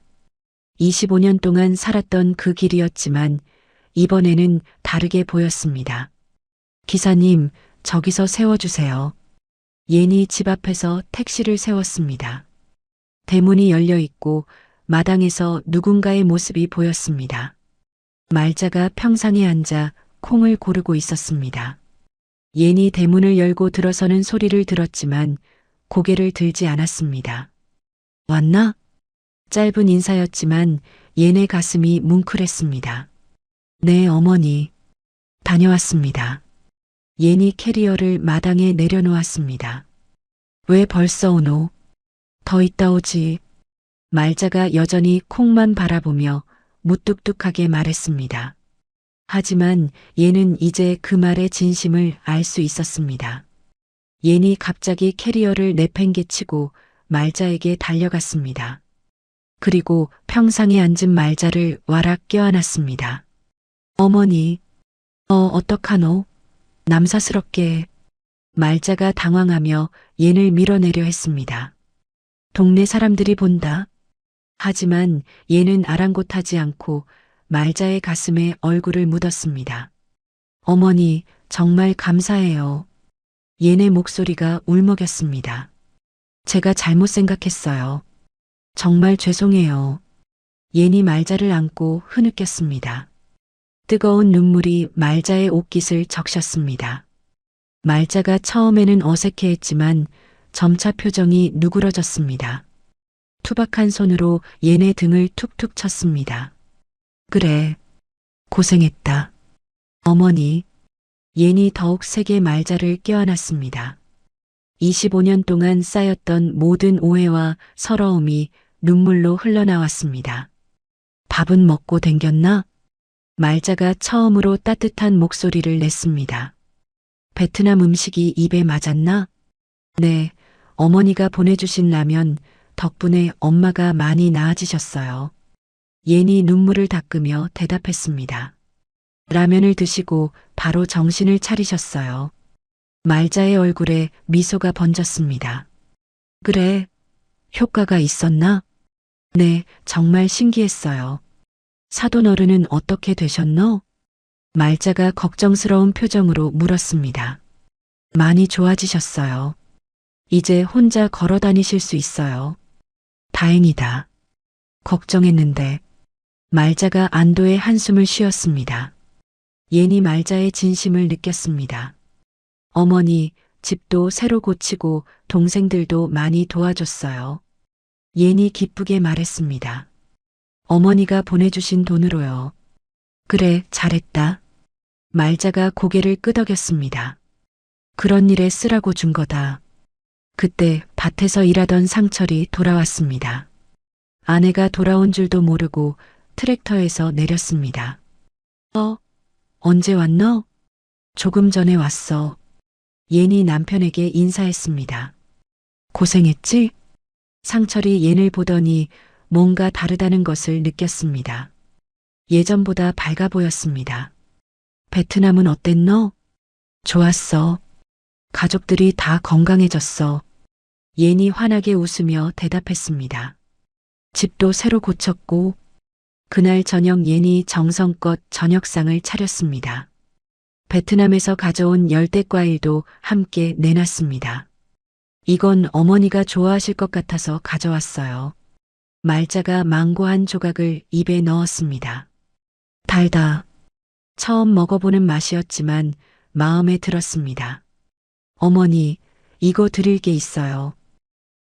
25년 동안 살았던 그 길이었지만 이번에는 다르게 보였습니다. 기사님, 저기서 세워주세요. 예니 집 앞에서 택시를 세웠습니다. 대문이 열려 있고 마당에서 누군가의 모습이 보였습니다. 말자가 평상에 앉아 콩을 고르고 있었습니다. 예니 대문을 열고 들어서는 소리를 들었지만 고개를 들지 않았습니다. 왔나? 짧은 인사였지만 예네 가슴이 뭉클했습니다. 네, 어머니. 다녀왔습니다. 예니 캐리어를 마당에 내려놓았습니다. 왜 벌써 오노? 더 있다 오지. 말자가 여전히 콩만 바라보며 무뚝뚝하게 말했습니다. 하지만 얘는 이제 그 말의 진심을 알 수 있었습니다. 예니 갑자기 캐리어를 내팽개치고 말자에게 달려갔습니다. 그리고 평상에 앉은 말자를 와락 껴안았습니다. 어머니, 어떡하노? 남사스럽게. 말자가 당황하며 얘를 밀어내려 했습니다. 동네 사람들이 본다. 하지만 얘는 아랑곳하지 않고 말자의 가슴에 얼굴을 묻었습니다. 어머니, 정말 감사해요. 얘네 목소리가 울먹였습니다. 제가 잘못 생각했어요. 정말 죄송해요. 예니 말자를 안고 흐느꼈습니다. 뜨거운 눈물이 말자의 옷깃을 적셨습니다. 말자가 처음에는 어색해했지만 점차 표정이 누그러졌습니다. 투박한 손으로 얘네 등을 툭툭 쳤습니다. 그래, 고생했다. 어머니, 예니 더욱 세게 말자를 껴안았습니다. 25년 동안 쌓였던 모든 오해와 서러움이 눈물로 흘러나왔습니다. 밥은 먹고 댕겼나? 말자가 처음으로 따뜻한 목소리를 냈습니다. 베트남 음식이 입에 맞았나? 네, 어머니가 보내주신 라면 덕분에 엄마가 많이 나아지셨어요. 예니 눈물을 닦으며 대답했습니다. 라면을 드시고 바로 정신을 차리셨어요. 말자의 얼굴에 미소가 번졌습니다. 그래, 효과가 있었나? 네, 정말 신기했어요. 사돈 어른은 어떻게 되셨노? 말자가 걱정스러운 표정으로 물었습니다. 많이 좋아지셨어요. 이제 혼자 걸어 다니실 수 있어요. 다행이다. 걱정했는데 말자가 안도의 한숨을 쉬었습니다. 예니 말자의 진심을 느꼈습니다. 어머니, 집도 새로 고치고 동생들도 많이 도와줬어요. 예니 기쁘게 말했습니다. 어머니가 보내주신 돈으로요. 그래, 잘했다. 말자가 고개를 끄덕였습니다. 그런 일에 쓰라고 준 거다. 그때 밭에서 일하던 상철이 돌아왔습니다. 아내가 돌아온 줄도 모르고 트랙터에서 내렸습니다. 언제 왔너? 조금 전에 왔어. 예니 남편에게 인사했습니다. 고생했지? 상철이 예를 보더니 뭔가 다르다는 것을 느꼈습니다. 예전보다 밝아 보였습니다. 베트남은 어땠너? 좋았어. 가족들이 다 건강해졌어. 예니 환하게 웃으며 대답했습니다. 집도 새로 고쳤고, 그날 저녁 예니 정성껏 저녁상을 차렸습니다. 베트남에서 가져온 열대과일도 함께 내놨습니다. 이건 어머니가 좋아하실 것 같아서 가져왔어요. 말자가 망고 한 조각을 입에 넣었습니다. 달다. 처음 먹어보는 맛이었지만 마음에 들었습니다. 어머니, 이거 드릴 게 있어요.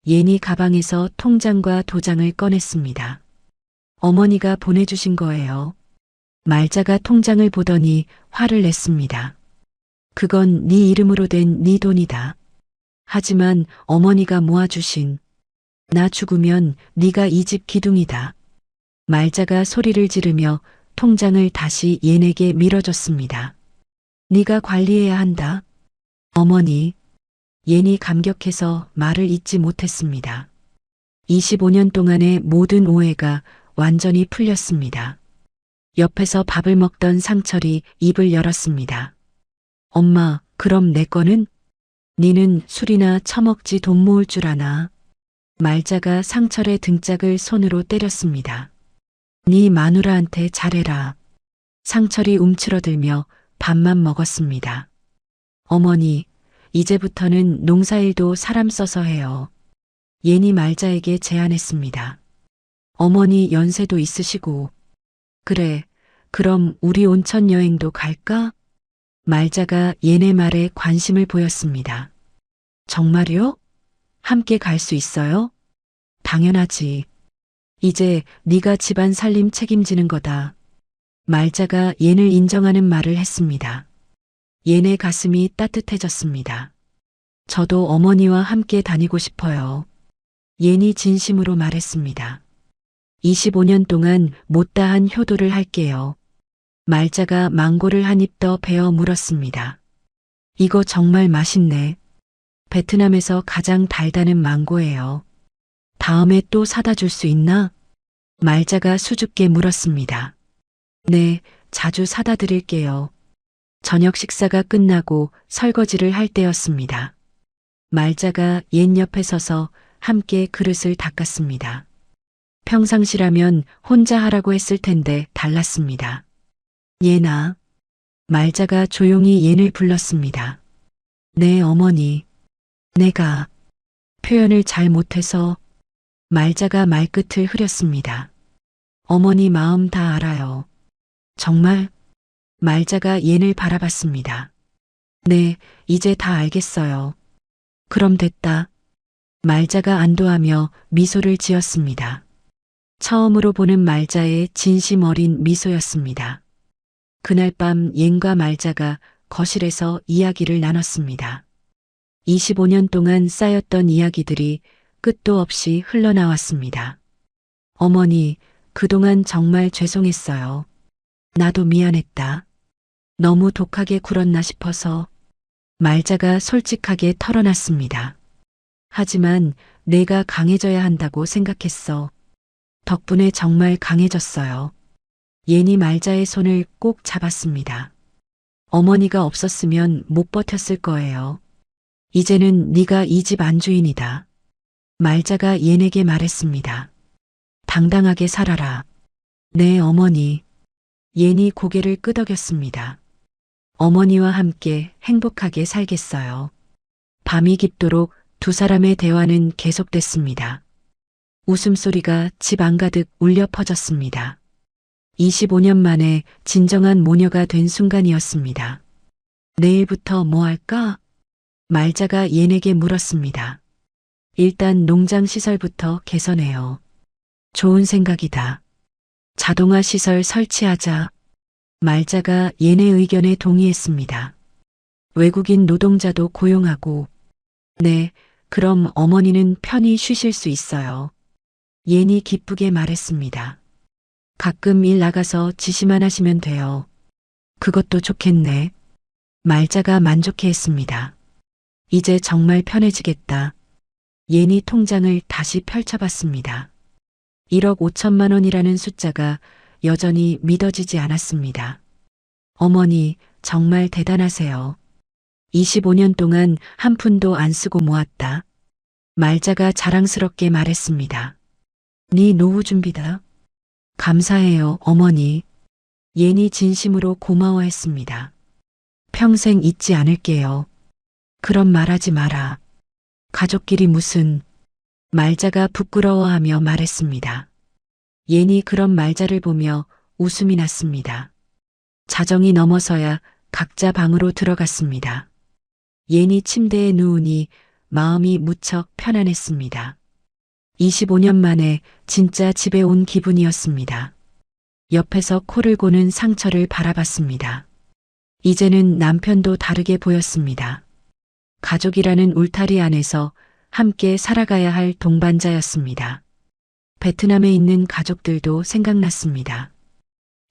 예니 가방에서 통장과 도장을 꺼냈습니다. 어머니가 보내주신 거예요. 말자가 통장을 보더니 화를 냈습니다. 그건 네 이름으로 된 네 돈이다. 하지만 어머니가 모아주신 나 죽으면 네가 이 집 기둥이다. 말자가 소리를 지르며 통장을 다시 예에게 밀어줬습니다. 네가 관리해야 한다. 어머니, 예니 감격해서 말을 잇지 못했습니다. 25년 동안의 모든 오해가 완전히 풀렸습니다. 옆에서 밥을 먹던 상철이 입을 열었습니다. 엄마, 그럼 내 거는? 니는 술이나 처먹지 돈 모을 줄 아나? 말자가 상철의 등짝을 손으로 때렸습니다. 네 마누라한테 잘해라. 상철이 움츠러들며 밥만 먹었습니다. 어머니, 이제부터는 농사일도 사람 써서 해요. 예니 말자에게 제안했습니다. 어머니 연세도 있으시고. 그래, 그럼 우리 온천 여행도 갈까? 말자가 예네 말에 관심을 보였습니다. 정말요? 함께 갈 수 있어요? 당연하지. 이제 네가 집안 살림 책임지는 거다. 말자가 예를 인정하는 말을 했습니다. 예네 가슴이 따뜻해졌습니다. 저도 어머니와 함께 다니고 싶어요. 예니 진심으로 말했습니다. 25년 동안 못다한 효도를 할게요. 말자가 망고를 한 입 더 베어 물었습니다. 이거 정말 맛있네. 베트남에서 가장 달다는 망고예요. 다음에 또 사다 줄 수 있나? 말자가 수줍게 물었습니다. 네, 자주 사다 드릴게요. 저녁 식사가 끝나고 설거지를 할 때였습니다. 말자가 옛 옆에 서서 함께 그릇을 닦았습니다. 평상시라면 혼자 하라고 했을 텐데 달랐습니다. 예나. 말자가 조용히 예를 불렀습니다. 네, 어머니. 내가 표현을 잘 못해서. 말자가 말끝을 흐렸습니다. 어머니 마음 다 알아요. 정말? 말자가 예를 바라봤습니다. 네, 이제 다 알겠어요. 그럼 됐다. 말자가 안도하며 미소를 지었습니다. 처음으로 보는 말자의 진심 어린 미소였습니다. 그날 밤 옌과 말자가 거실에서 이야기를 나눴습니다. 25년 동안 쌓였던 이야기들이 끝도 없이 흘러나왔습니다. 어머니, 그동안 정말 죄송했어요. 나도 미안했다. 너무 독하게 굴었나 싶어서. 말자가 솔직하게 털어놨습니다. 하지만 내가 강해져야 한다고 생각했어. 덕분에 정말 강해졌어요. 예니 말자의 손을 꼭 잡았습니다. 어머니가 없었으면 못 버텼을 거예요. 이제는 네가 이 집 안주인이다. 말자가 예에게 말했습니다. 당당하게 살아라. 네, 어머니. 예니 고개를 끄덕였습니다. 어머니와 함께 행복하게 살겠어요. 밤이 깊도록 두 사람의 대화는 계속됐습니다. 웃음소리가 집 안가득 울려 퍼졌습니다. 25년 만에 진정한 모녀가 된 순간이었습니다. 내일부터 뭐 할까? 말자가 옌에게 물었습니다. 일단 농장 시설부터 개선해요. 좋은 생각이다. 자동화 시설 설치하자. 말자가 옌의 의견에 동의했습니다. 외국인 노동자도 고용하고. 네, 그럼 어머니는 편히 쉬실 수 있어요. 옌이 기쁘게 말했습니다. 가끔 일 나가서 지시만 하시면 돼요. 그것도 좋겠네. 말자가 만족해했습니다. 이제 정말 편해지겠다. 옌이 통장을 다시 펼쳐봤습니다. 1억 5천만 원이라는 숫자가 여전히 믿어지지 않았습니다. 어머니, 정말 대단하세요. 25년 동안 한 푼도 안 쓰고 모았다. 말자가 자랑스럽게 말했습니다. 네 노후 준비다. 감사해요, 어머니. 옌이 진심으로 고마워했습니다. 평생 잊지 않을게요. 그런 말하지 마라. 가족끼리 무슨. 말자가 부끄러워하며 말했습니다. 옌이 그런 말자를 보며 웃음이 났습니다. 자정이 넘어서야 각자 방으로 들어갔습니다. 옌이 침대에 누우니 마음이 무척 편안했습니다. 25년 만에 진짜 집에 온 기분이었습니다. 옆에서 코를 고는 상처를 바라봤습니다. 이제는 남편도 다르게 보였습니다. 가족이라는 울타리 안에서 함께 살아가야 할 동반자였습니다. 베트남에 있는 가족들도 생각났습니다.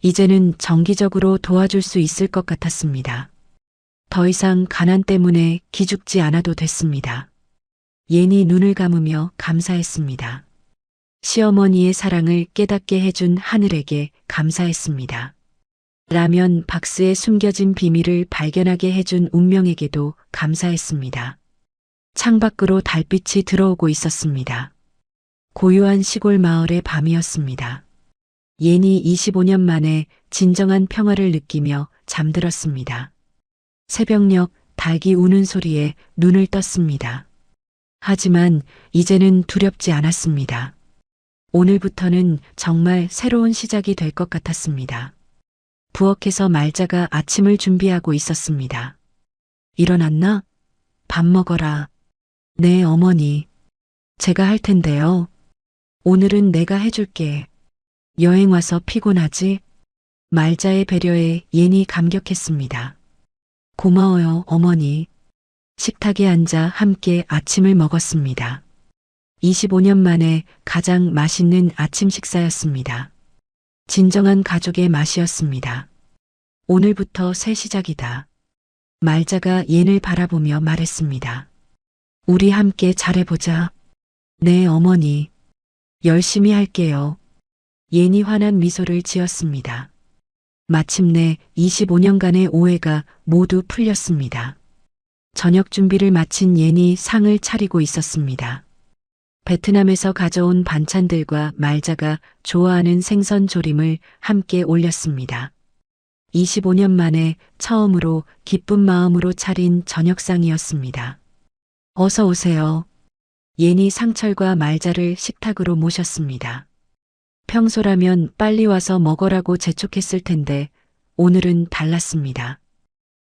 이제는 정기적으로 도와줄 수 있을 것 같았습니다. 더 이상 가난 때문에 기죽지 않아도 됐습니다. 옌이 눈을 감으며 감사했습니다. 시어머니의 사랑을 깨닫게 해준 하늘에게 감사했습니다. 라면 박스에 숨겨진 비밀을 발견하게 해준 운명에게도 감사했습니다. 창밖으로 달빛이 들어오고 있었습니다. 고요한 시골 마을의 밤이었습니다. 옌이 25년 만에 진정한 평화를 느끼며 잠들었습니다. 새벽녘 닭이 우는 소리에 눈을 떴습니다. 하지만 이제는 두렵지 않았습니다. 오늘부터는 정말 새로운 시작이 될 것 같았습니다. 부엌에서 말자가 아침을 준비하고 있었습니다. 일어났나? 밥 먹어라. 네, 어머니. 제가 할 텐데요. 오늘은 내가 해줄게. 여행 와서 피곤하지? 말자의 배려에 옌이 감격했습니다. 고마워요, 어머니. 식탁에 앉아 함께 아침을 먹었습니다. 25년 만에 가장 맛있는 아침 식사였습니다. 진정한 가족의 맛이었습니다. 오늘부터 새 시작이다. 말자가 옌을 바라보며 말했습니다. 우리 함께 잘해보자. 네, 어머니. 열심히 할게요. 옌이 환한 미소를 지었습니다. 마침내 25년간의 오해가 모두 풀렸습니다. 저녁 준비를 마친 옌이 상을 차리고 있었습니다. 베트남에서 가져온 반찬들과 말자가 좋아하는 생선 조림을 함께 올렸습니다. 25년 만에 처음으로 기쁜 마음으로 차린 저녁상이었습니다. 어서 오세요. 옌이 상철과 말자를 식탁으로 모셨습니다. 평소라면 빨리 와서 먹으라고 재촉했을 텐데 오늘은 달랐습니다.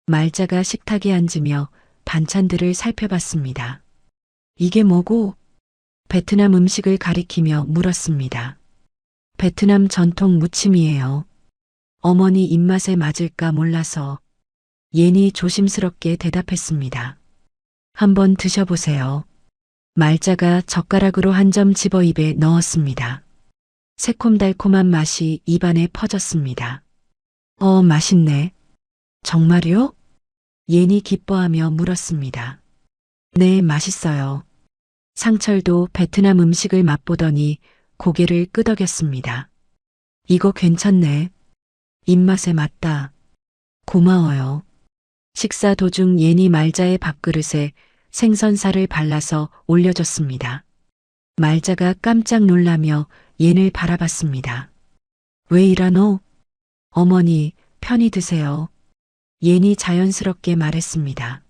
말자가 식탁에 앉으며 반찬들을 살펴봤습니다. 이게 뭐고? 베트남 음식을 가리키며 물었습니다. 베트남 전통 무침이에요. 어머니 입맛에 맞을까 몰라서. 옌이 조심스럽게 대답했습니다. 한번 드셔보세요. 말자가 젓가락으로 한 점 집어 입에 넣었습니다. 새콤달콤한 맛이 입안에 퍼졌습니다. 맛있네. 정말요? 옌이 기뻐하며 물었습니다. 네, 맛있어요. 상철도 베트남 음식을 맛보더니 고개를 끄덕였습니다. 이거 괜찮네. 입맛에 맞다. 고마워요. 식사 도중 옌이 말자의 밥그릇에 생선살을 발라서 올려줬습니다. 말자가 깜짝 놀라며 옌을 바라봤습니다. 왜 이러노? 어머니, 편히 드세요. 옌이 자연스럽게 말했습니다.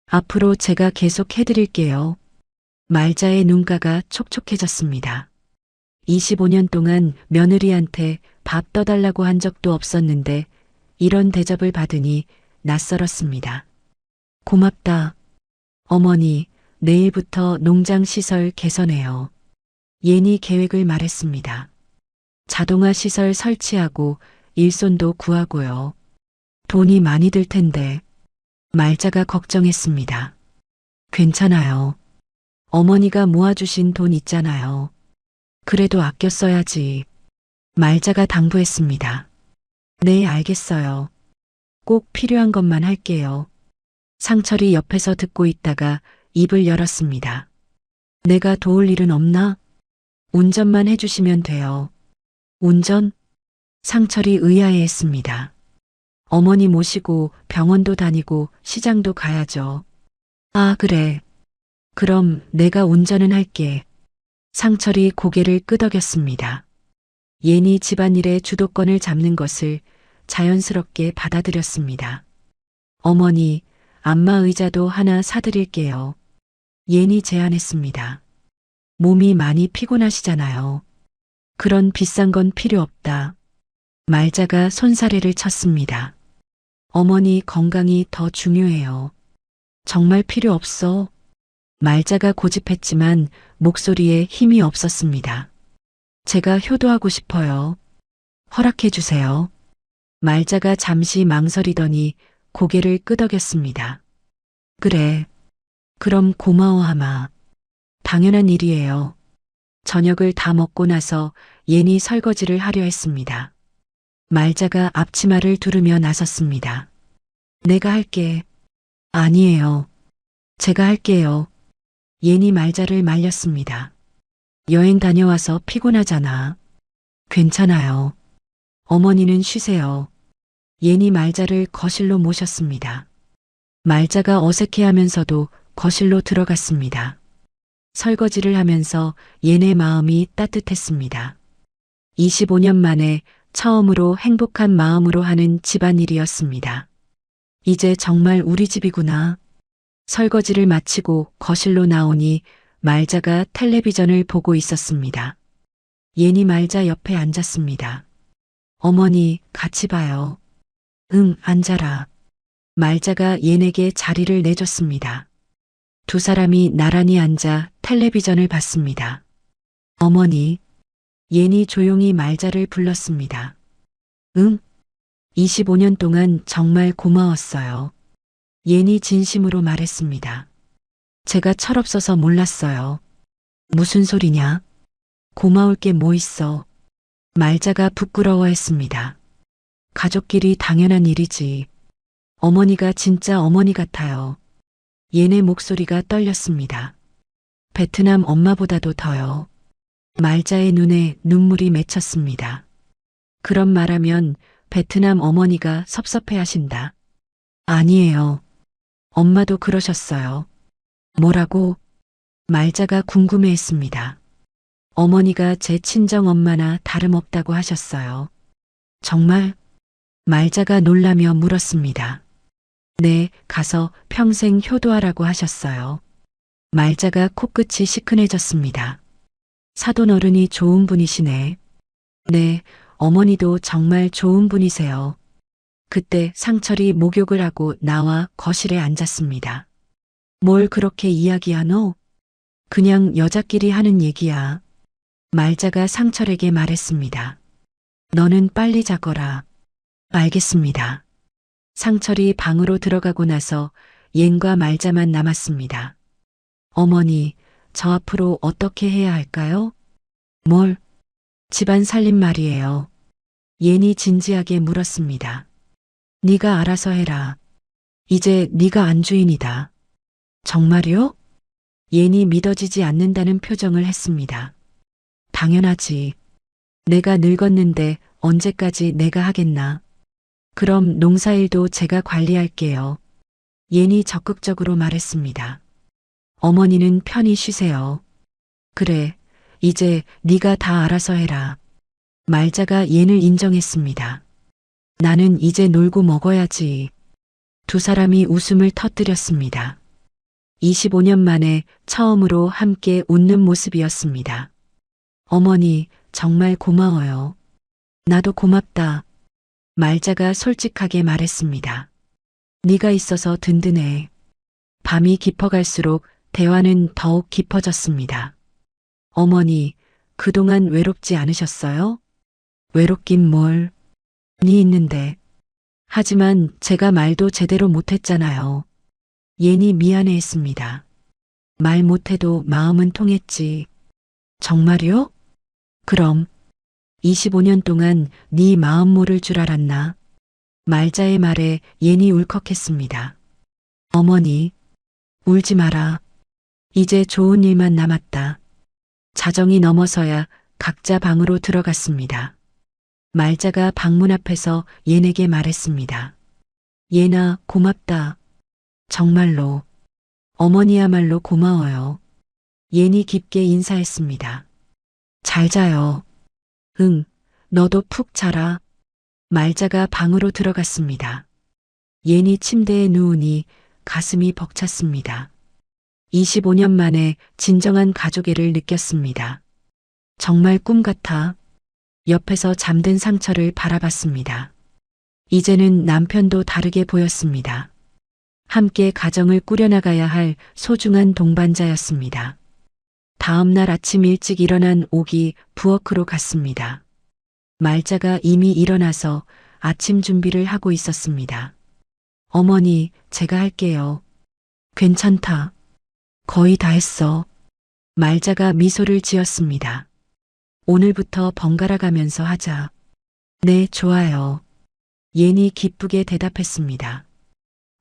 앞으로 제가 계속 해드릴게요. 말자의 눈가가 촉촉해졌습니다. 25년 동안 며느리한테 밥 떠달라고 한 적도 없었는데 이런 대접을 받으니 낯설었습니다. 고맙다. 어머니, 내일부터 농장 시설 개선해요. 예니 계획을 말했습니다. 자동화 시설 설치하고 일손도 구하고요. 돈이 많이 들 텐데. 말자가 걱정했습니다. 괜찮아요. 어머니가 모아주신 돈 있잖아요. 그래도 아껴 써야지. 말자가 당부했습니다. 네, 알겠어요. 꼭 필요한 것만 할게요. 상철이 옆에서 듣고 있다가 입을 열었습니다. 내가 도울 일은 없나? 운전만 해주시면 돼요. 운전? 상철이 의아해했습니다. 어머니 모시고 병원도 다니고 시장도 가야죠. 아, 그래. 그럼 내가 운전은 할게. 상철이 고개를 끄덕였습니다. 예니 집안일의 주도권을 잡는 것을 자연스럽게 받아들였습니다. 어머니, 안마 의자도 하나 사드릴게요. 예니 제안했습니다. 몸이 많이 피곤하시잖아요. 그런 비싼 건 필요 없다. 말자가 손사래를 쳤습니다. 어머니 건강이 더 중요해요. 정말 필요 없어. 말자가 고집했지만 목소리에 힘이 없었습니다. 제가 효도하고 싶어요. 허락해 주세요. 말자가 잠시 망설이더니 고개를 끄덕였습니다. 그래. 그럼 고마워하마. 당연한 일이에요. 저녁을 다 먹고 나서 예니 설거지를 하려 했습니다. 말자가 앞치마를 두르며 나섰습니다. 내가 할게. 아니에요. 제가 할게요. 예니 말자를 말렸습니다. 여행 다녀와서 피곤하잖아. 괜찮아요. 어머니는 쉬세요. 예니 말자를 거실로 모셨습니다. 말자가 어색해하면서도 거실로 들어갔습니다. 설거지를 하면서 예네 마음이 따뜻했습니다. 25년 만에 처음으로 행복한 마음으로 하는 집안일이었습니다. 이제 정말 우리 집이구나. 설거지를 마치고 거실로 나오니 말자가 텔레비전을 보고 있었습니다. 예니 말자 옆에 앉았습니다. 어머니, 같이 봐요. 응, 앉아라. 말자가 예네에게 자리를 내줬습니다. 두 사람이 나란히 앉아 텔레비전을 봤습니다. 어머니, 예니 조용히 말자를 불렀습니다. 응? 25년 동안 정말 고마웠어요. 예니 진심으로 말했습니다. 제가 철없어서 몰랐어요. 무슨 소리냐? 고마울 게 뭐 있어. 말자가 부끄러워했습니다. 가족끼리 당연한 일이지. 어머니가 진짜 어머니 같아요. 예네 목소리가 떨렸습니다. 베트남 엄마보다도 더요. 말자의 눈에 눈물이 맺혔습니다. 그런 말하면 베트남 어머니가 섭섭해하신다. 아니에요. 엄마도 그러셨어요. 뭐라고? 말자가 궁금해했습니다. 어머니가 제 친정 엄마나 다름없다고 하셨어요. 정말? 말자가 놀라며 물었습니다. 네, 가서 평생 효도하라고 하셨어요. 말자가 코끝이 시큰해졌습니다. 사돈 어른이 좋은 분이시네. 네, 어머니도 정말 좋은 분이세요. 그때 상철이 목욕을 하고 나와 거실에 앉았습니다. 뭘 그렇게 이야기하노? 그냥 여자끼리 하는 얘기야. 말자가 상철에게 말했습니다. 너는 빨리 자거라. 알겠습니다. 상철이 방으로 들어가고 나서 옌과 말자만 남았습니다. 어머니, 저 앞으로 어떻게 해야 할까요? 뭘? 집안 살림 말이에요. 옌이 진지하게 물었습니다. 네가 알아서 해라. 이제 네가 안주인이다. 정말요? 옌이 믿어지지 않는다는 표정을 했습니다. 당연하지. 내가 늙었는데 언제까지 내가 하겠나. 그럼 농사일도 제가 관리할게요. 옌이 적극적으로 말했습니다. 어머니는 편히 쉬세요. 그래, 이제 네가 다 알아서 해라. 말자가 옌을 인정했습니다. 나는 이제 놀고 먹어야지. 두 사람이 웃음을 터뜨렸습니다. 25년 만에 처음으로 함께 웃는 모습이었습니다. 어머니, 정말 고마워요. 나도 고맙다. 말자가 솔직하게 말했습니다. 네가 있어서 든든해. 밤이 깊어갈수록 대화는 더욱 깊어졌습니다. 어머니, 그동안 외롭지 않으셨어요? 외롭긴 뭘. 니 있는데. 하지만 제가 말도 제대로 못했잖아요. 예니 미안해했습니다. 말 못해도 마음은 통했지. 정말요? 그럼 25년 동안 네 마음 모를 줄 알았나? 말자의 말에 예니 울컥했습니다. 어머니, 울지 마라. 이제 좋은 일만 남았다. 자정이 넘어서야 각자 방으로 들어갔습니다. 말자가 방문 앞에서 예에게 말했습니다. 예나, 고맙다. 정말로. 어머니야말로 고마워요. 예니 깊게 인사했습니다. 잘 자요. 응, 너도 푹 자라. 말자가 방으로 들어갔습니다. 예니 침대에 누우니 가슴이 벅찼습니다. 25년 만에 진정한 가족애를 느꼈습니다. 정말 꿈 같아. 옆에서 잠든 상처를 바라봤습니다. 이제는 남편도 다르게 보였습니다. 함께 가정을 꾸려나가야 할 소중한 동반자였습니다. 다음 날 아침 일찍 일어난 옥이 부엌으로 갔습니다. 말자가 이미 일어나서 아침 준비를 하고 있었습니다. 어머니, 제가 할게요. 괜찮다. 거의 다 했어. 말자가 미소를 지었습니다. 오늘부터 번갈아 가면서 하자. 네, 좋아요. 예니 기쁘게 대답했습니다.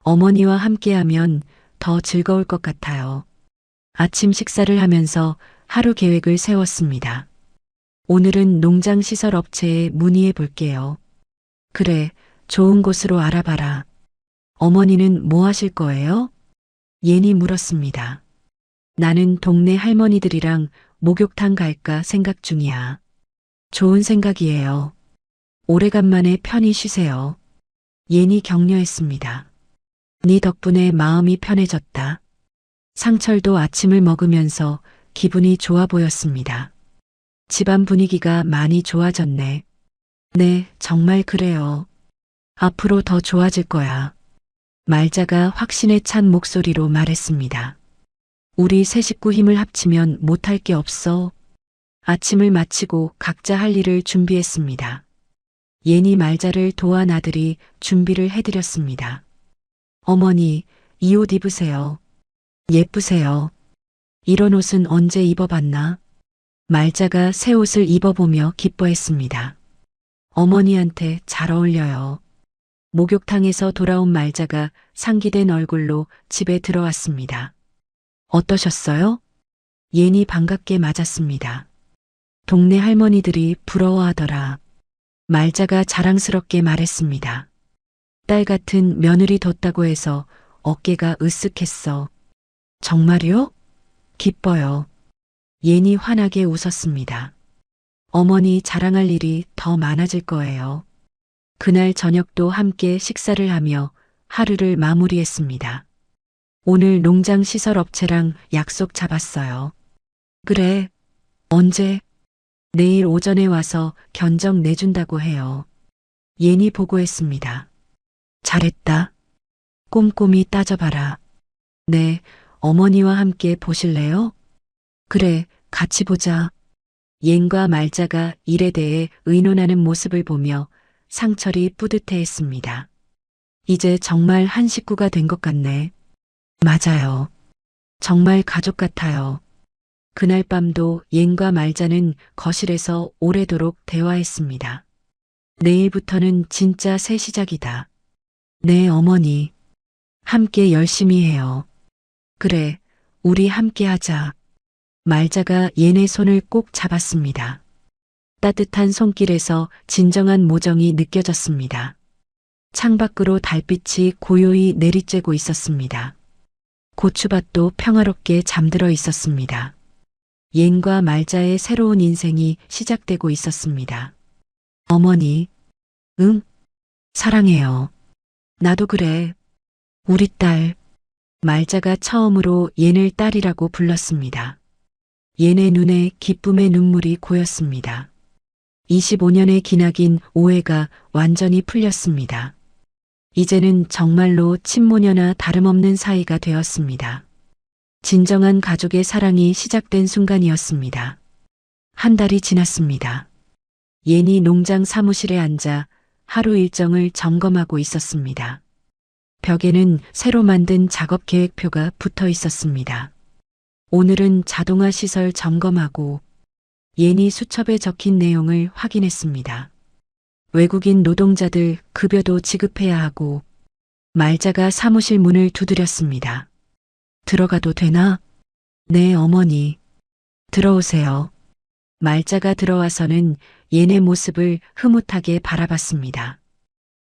어머니와 함께하면 더 즐거울 것 같아요. 아침 식사를 하면서 하루 계획을 세웠습니다. 오늘은 농장 시설 업체에 문의해 볼게요. 그래, 좋은 곳으로 알아봐라. 어머니는 뭐 하실 거예요? 예니 물었습니다. 나는 동네 할머니들이랑 목욕탕 갈까 생각 중이야. 좋은 생각이에요. 오래간만에 편히 쉬세요. 예니 격려했습니다. 네 덕분에 마음이 편해졌다. 상철도 아침을 먹으면서 기분이 좋아 보였습니다. 집안 분위기가 많이 좋아졌네. 네, 정말 그래요. 앞으로 더 좋아질 거야. 말자가 확신에 찬 목소리로 말했습니다. 우리 세 식구 힘을 합치면 못할 게 없어. 아침을 마치고 각자 할 일을 준비했습니다. 예니 말자를 도와 아들이 준비를 해드렸습니다. 어머니, 이 옷 입으세요. 예쁘세요. 이런 옷은 언제 입어봤나? 말자가 새 옷을 입어보며 기뻐했습니다. 어머니한테 잘 어울려요. 목욕탕에서 돌아온 말자가 상기된 얼굴로 집에 들어왔습니다. 어떠셨어요? 예니 반갑게 맞았습니다. 동네 할머니들이 부러워하더라. 말자가 자랑스럽게 말했습니다. 딸 같은 며느리 뒀다고 해서 어깨가 으쓱했어. 정말요? 기뻐요. 예니 환하게 웃었습니다. 어머니 자랑할 일이 더 많아질 거예요. 그날 저녁도 함께 식사를 하며 하루를 마무리했습니다. 오늘 농장 시설 업체랑 약속 잡았어요. 그래. 언제? 내일 오전에 와서 견적 내준다고 해요. 예니 보고했습니다. 잘했다. 꼼꼼히 따져봐라. 네, 어머니와 함께 보실래요? 그래, 같이 보자. 옌과 말자가 일에 대해 의논하는 모습을 보며 상철이 뿌듯해했습니다. 이제 정말 한 식구가 된 것 같네. 맞아요. 정말 가족 같아요. 그날 밤도 옌과 말자는 거실에서 오래도록 대화했습니다. 내일부터는 진짜 새 시작이다. 네, 어머니. 함께 열심히 해요. 그래, 우리 함께 하자. 말자가 옌의 손을 꼭 잡았습니다. 따뜻한 손길에서 진정한 모정이 느껴졌습니다. 창밖으로 달빛이 고요히 내리쬐고 있었습니다. 고추밭도 평화롭게 잠들어 있었습니다. 옌과 말자의 새로운 인생이 시작되고 있었습니다. 어머니, 응? 사랑해요. 나도 그래. 우리 딸. 말자가 처음으로 옌을 딸이라고 불렀습니다. 옌의 눈에 기쁨의 눈물이 고였습니다. 25년의 기나긴 오해가 완전히 풀렸습니다. 이제는 정말로 친모녀나 다름없는 사이가 되었습니다. 진정한 가족의 사랑이 시작된 순간이었습니다. 한 달이 지났습니다. 예니 농장 사무실에 앉아 하루 일정을 점검하고 있었습니다. 벽에는 새로 만든 작업 계획표가 붙어 있었습니다. 오늘은 자동화 시설 점검하고 예니 수첩에 적힌 내용을 확인했습니다. 외국인 노동자들 급여도 지급해야 하고 말자가 사무실 문을 두드렸습니다. 들어가도 되나? 네, 어머니. 들어오세요. 말자가 들어와서는 예네 모습을 흐뭇하게 바라봤습니다.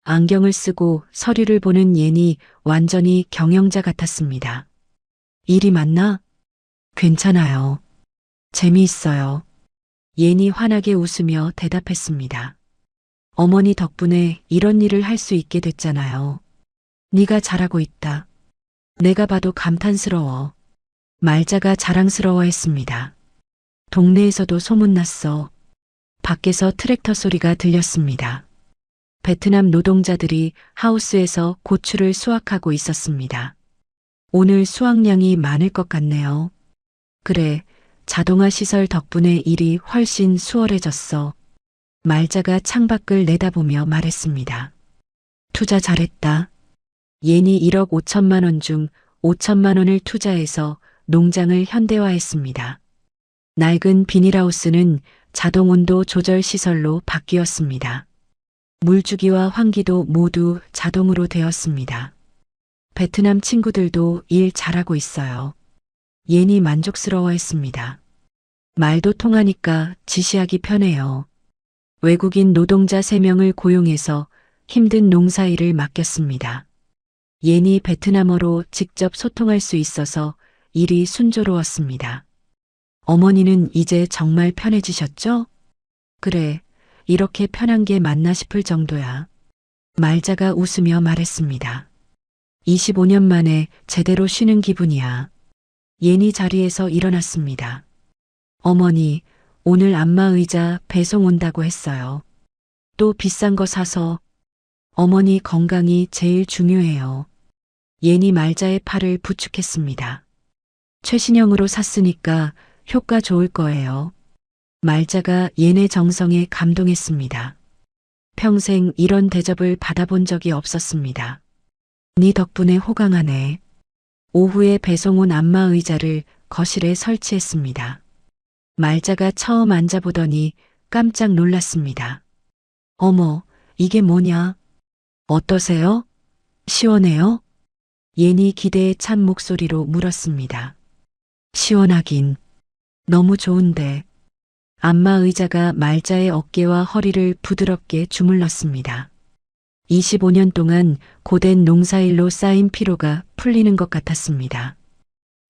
안경을 쓰고 서류를 보는 예니 완전히 경영자 같았습니다. 일이 많나? 괜찮아요. 재미있어요. 예니 환하게 웃으며 대답했습니다. 어머니 덕분에 이런 일을 할 수 있게 됐잖아요. 네가 잘하고 있다. 내가 봐도 감탄스러워. 말자가 자랑스러워했습니다. 동네에서도 소문났어. 밖에서 트랙터 소리가 들렸습니다. 베트남 노동자들이 하우스에서 고추를 수확하고 있었습니다. 오늘 수확량이 많을 것 같네요. 그래, 자동화 시설 덕분에 일이 훨씬 수월해졌어. 말자가 창밖을 내다보며 말했습니다. 투자 잘했다. 예니 1억 5천만 원 중 5천만 원을 투자해서 농장을 현대화했습니다. 낡은 비닐하우스는 자동 온도 조절 시설로 바뀌었습니다. 물주기와 환기도 모두 자동으로 되었습니다. 베트남 친구들도 일 잘하고 있어요. 예니 만족스러워했습니다. 말도 통하니까 지시하기 편해요. 외국인 노동자 3명을 고용해서 힘든 농사일을 맡겼습니다. 예니 베트남어로 직접 소통할 수 있어서 일이 순조로웠습니다. 어머니는 이제 정말 편해지셨죠? 그래, 이렇게 편한 게 맞나 싶을 정도야. 말자가 웃으며 말했습니다. 25년 만에 제대로 쉬는 기분이야. 예니 자리에서 일어났습니다. 어머니, 오늘 안마의자 배송 온다고 했어요. 또 비싼 거 사서. 어머니 건강이 제일 중요해요. 예니 말자의 팔을 부축했습니다. 최신형으로 샀으니까 효과 좋을 거예요. 말자가 예네 정성에 감동했습니다. 평생 이런 대접을 받아본 적이 없었습니다. 네 덕분에 호강하네. 오후에 배송 온 안마의자를 거실에 설치했습니다. 말자가 처음 앉아보더니 깜짝 놀랐습니다. 어머, 이게 뭐냐? 어떠세요? 시원해요? 예니 기대에 찬 목소리로 물었습니다. 시원하긴. 너무 좋은데. 안마의자가 말자의 어깨와 허리를 부드럽게 주물렀습니다. 25년 동안 고된 농사일로 쌓인 피로가 풀리는 것 같았습니다.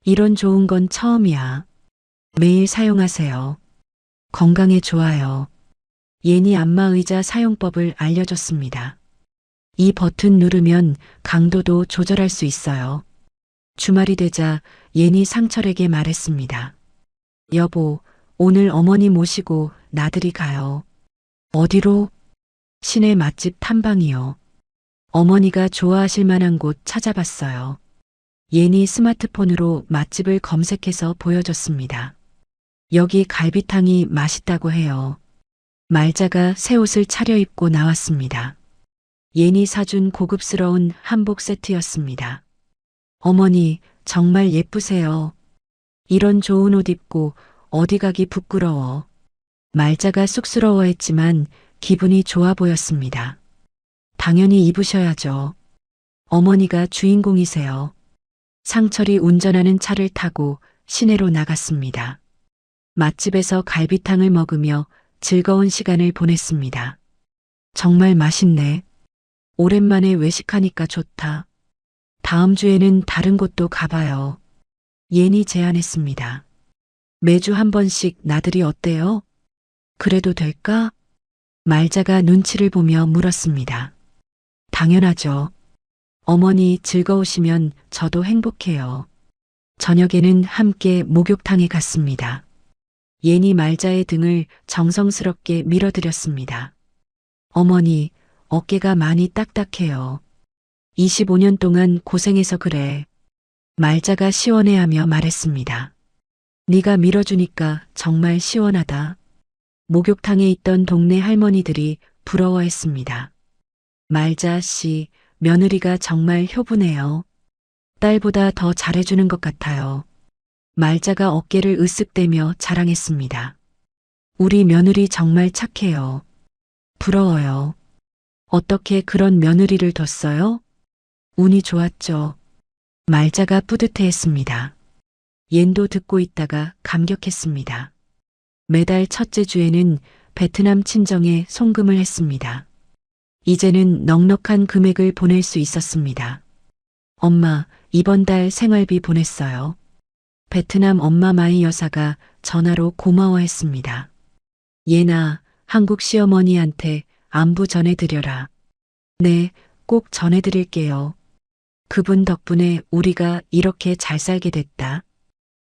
이런 좋은 건 처음이야. 매일 사용하세요. 건강에 좋아요. 예니 안마의자 사용법을 알려줬습니다. 이 버튼 누르면 강도도 조절할 수 있어요. 주말이 되자 예니 상철에게 말했습니다. 여보, 오늘 어머니 모시고 나들이 가요. 어디로? 시내 맛집 탐방이요. 어머니가 좋아하실 만한 곳 찾아봤어요. 예니 스마트폰으로 맛집을 검색해서 보여줬습니다. 여기 갈비탕이 맛있다고 해요. 말자가 새 옷을 차려입고 나왔습니다. 예니 사준 고급스러운 한복 세트였습니다. 어머니, 정말 예쁘세요. 이런 좋은 옷 입고 어디 가기 부끄러워. 말자가 쑥스러워했지만 기분이 좋아 보였습니다. 당연히 입으셔야죠. 어머니가 주인공이세요. 상철이 운전하는 차를 타고 시내로 나갔습니다. 맛집에서 갈비탕을 먹으며 즐거운 시간을 보냈습니다. 정말 맛있네. 오랜만에 외식하니까 좋다. 다음 주에는 다른 곳도 가봐요. 예니 제안했습니다. 매주 한 번씩 나들이 어때요? 그래도 될까? 말자가 눈치를 보며 물었습니다. 당연하죠. 어머니 즐거우시면 저도 행복해요. 저녁에는 함께 목욕탕에 갔습니다. 예니 말자의 등을 정성스럽게 밀어드렸습니다. 어머니, 어깨가 많이 딱딱해요. 25년 동안 고생해서 그래. 말자가 시원해하며 말했습니다. 네가 밀어주니까 정말 시원하다. 목욕탕에 있던 동네 할머니들이 부러워했습니다. 말자 씨, 며느리가 정말 효부네요. 딸보다 더 잘해주는 것 같아요. 말자가 어깨를 으쓱대며 자랑했습니다. 우리 며느리 정말 착해요. 부러워요. 어떻게 그런 며느리를 뒀어요? 운이 좋았죠. 말자가 뿌듯해했습니다. 옌도 듣고 있다가 감격했습니다. 매달 첫째 주에는 베트남 친정에 송금을 했습니다. 이제는 넉넉한 금액을 보낼 수 있었습니다. 엄마, 이번 달 생활비 보냈어요. 베트남 엄마 마이 여사가 전화로 고마워했습니다. 예나, 한국 시어머니한테 안부 전해드려라. 네, 꼭 전해드릴게요. 그분 덕분에 우리가 이렇게 잘 살게 됐다.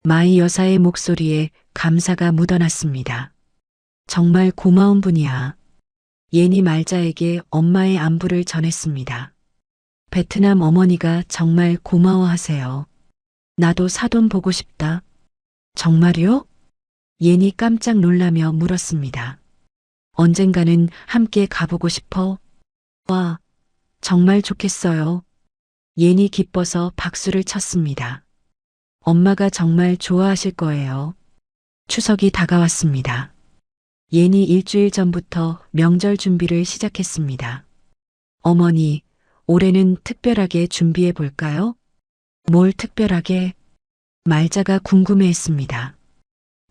마이 여사의 목소리에 감사가 묻어났습니다. 정말 고마운 분이야. 예니 말자에게 엄마의 안부를 전했습니다. 베트남 어머니가 정말 고마워하세요. 나도 사돈 보고 싶다. 정말요? 예니 깜짝 놀라며 물었습니다. 언젠가는 함께 가보고 싶어? 와, 정말 좋겠어요. 예니 기뻐서 박수를 쳤습니다. 엄마가 정말 좋아하실 거예요. 추석이 다가왔습니다. 예니 일주일 전부터 명절 준비를 시작했습니다. 어머니, 올해는 특별하게 준비해 볼까요? 뭘 특별하게? 말자가 궁금해했습니다.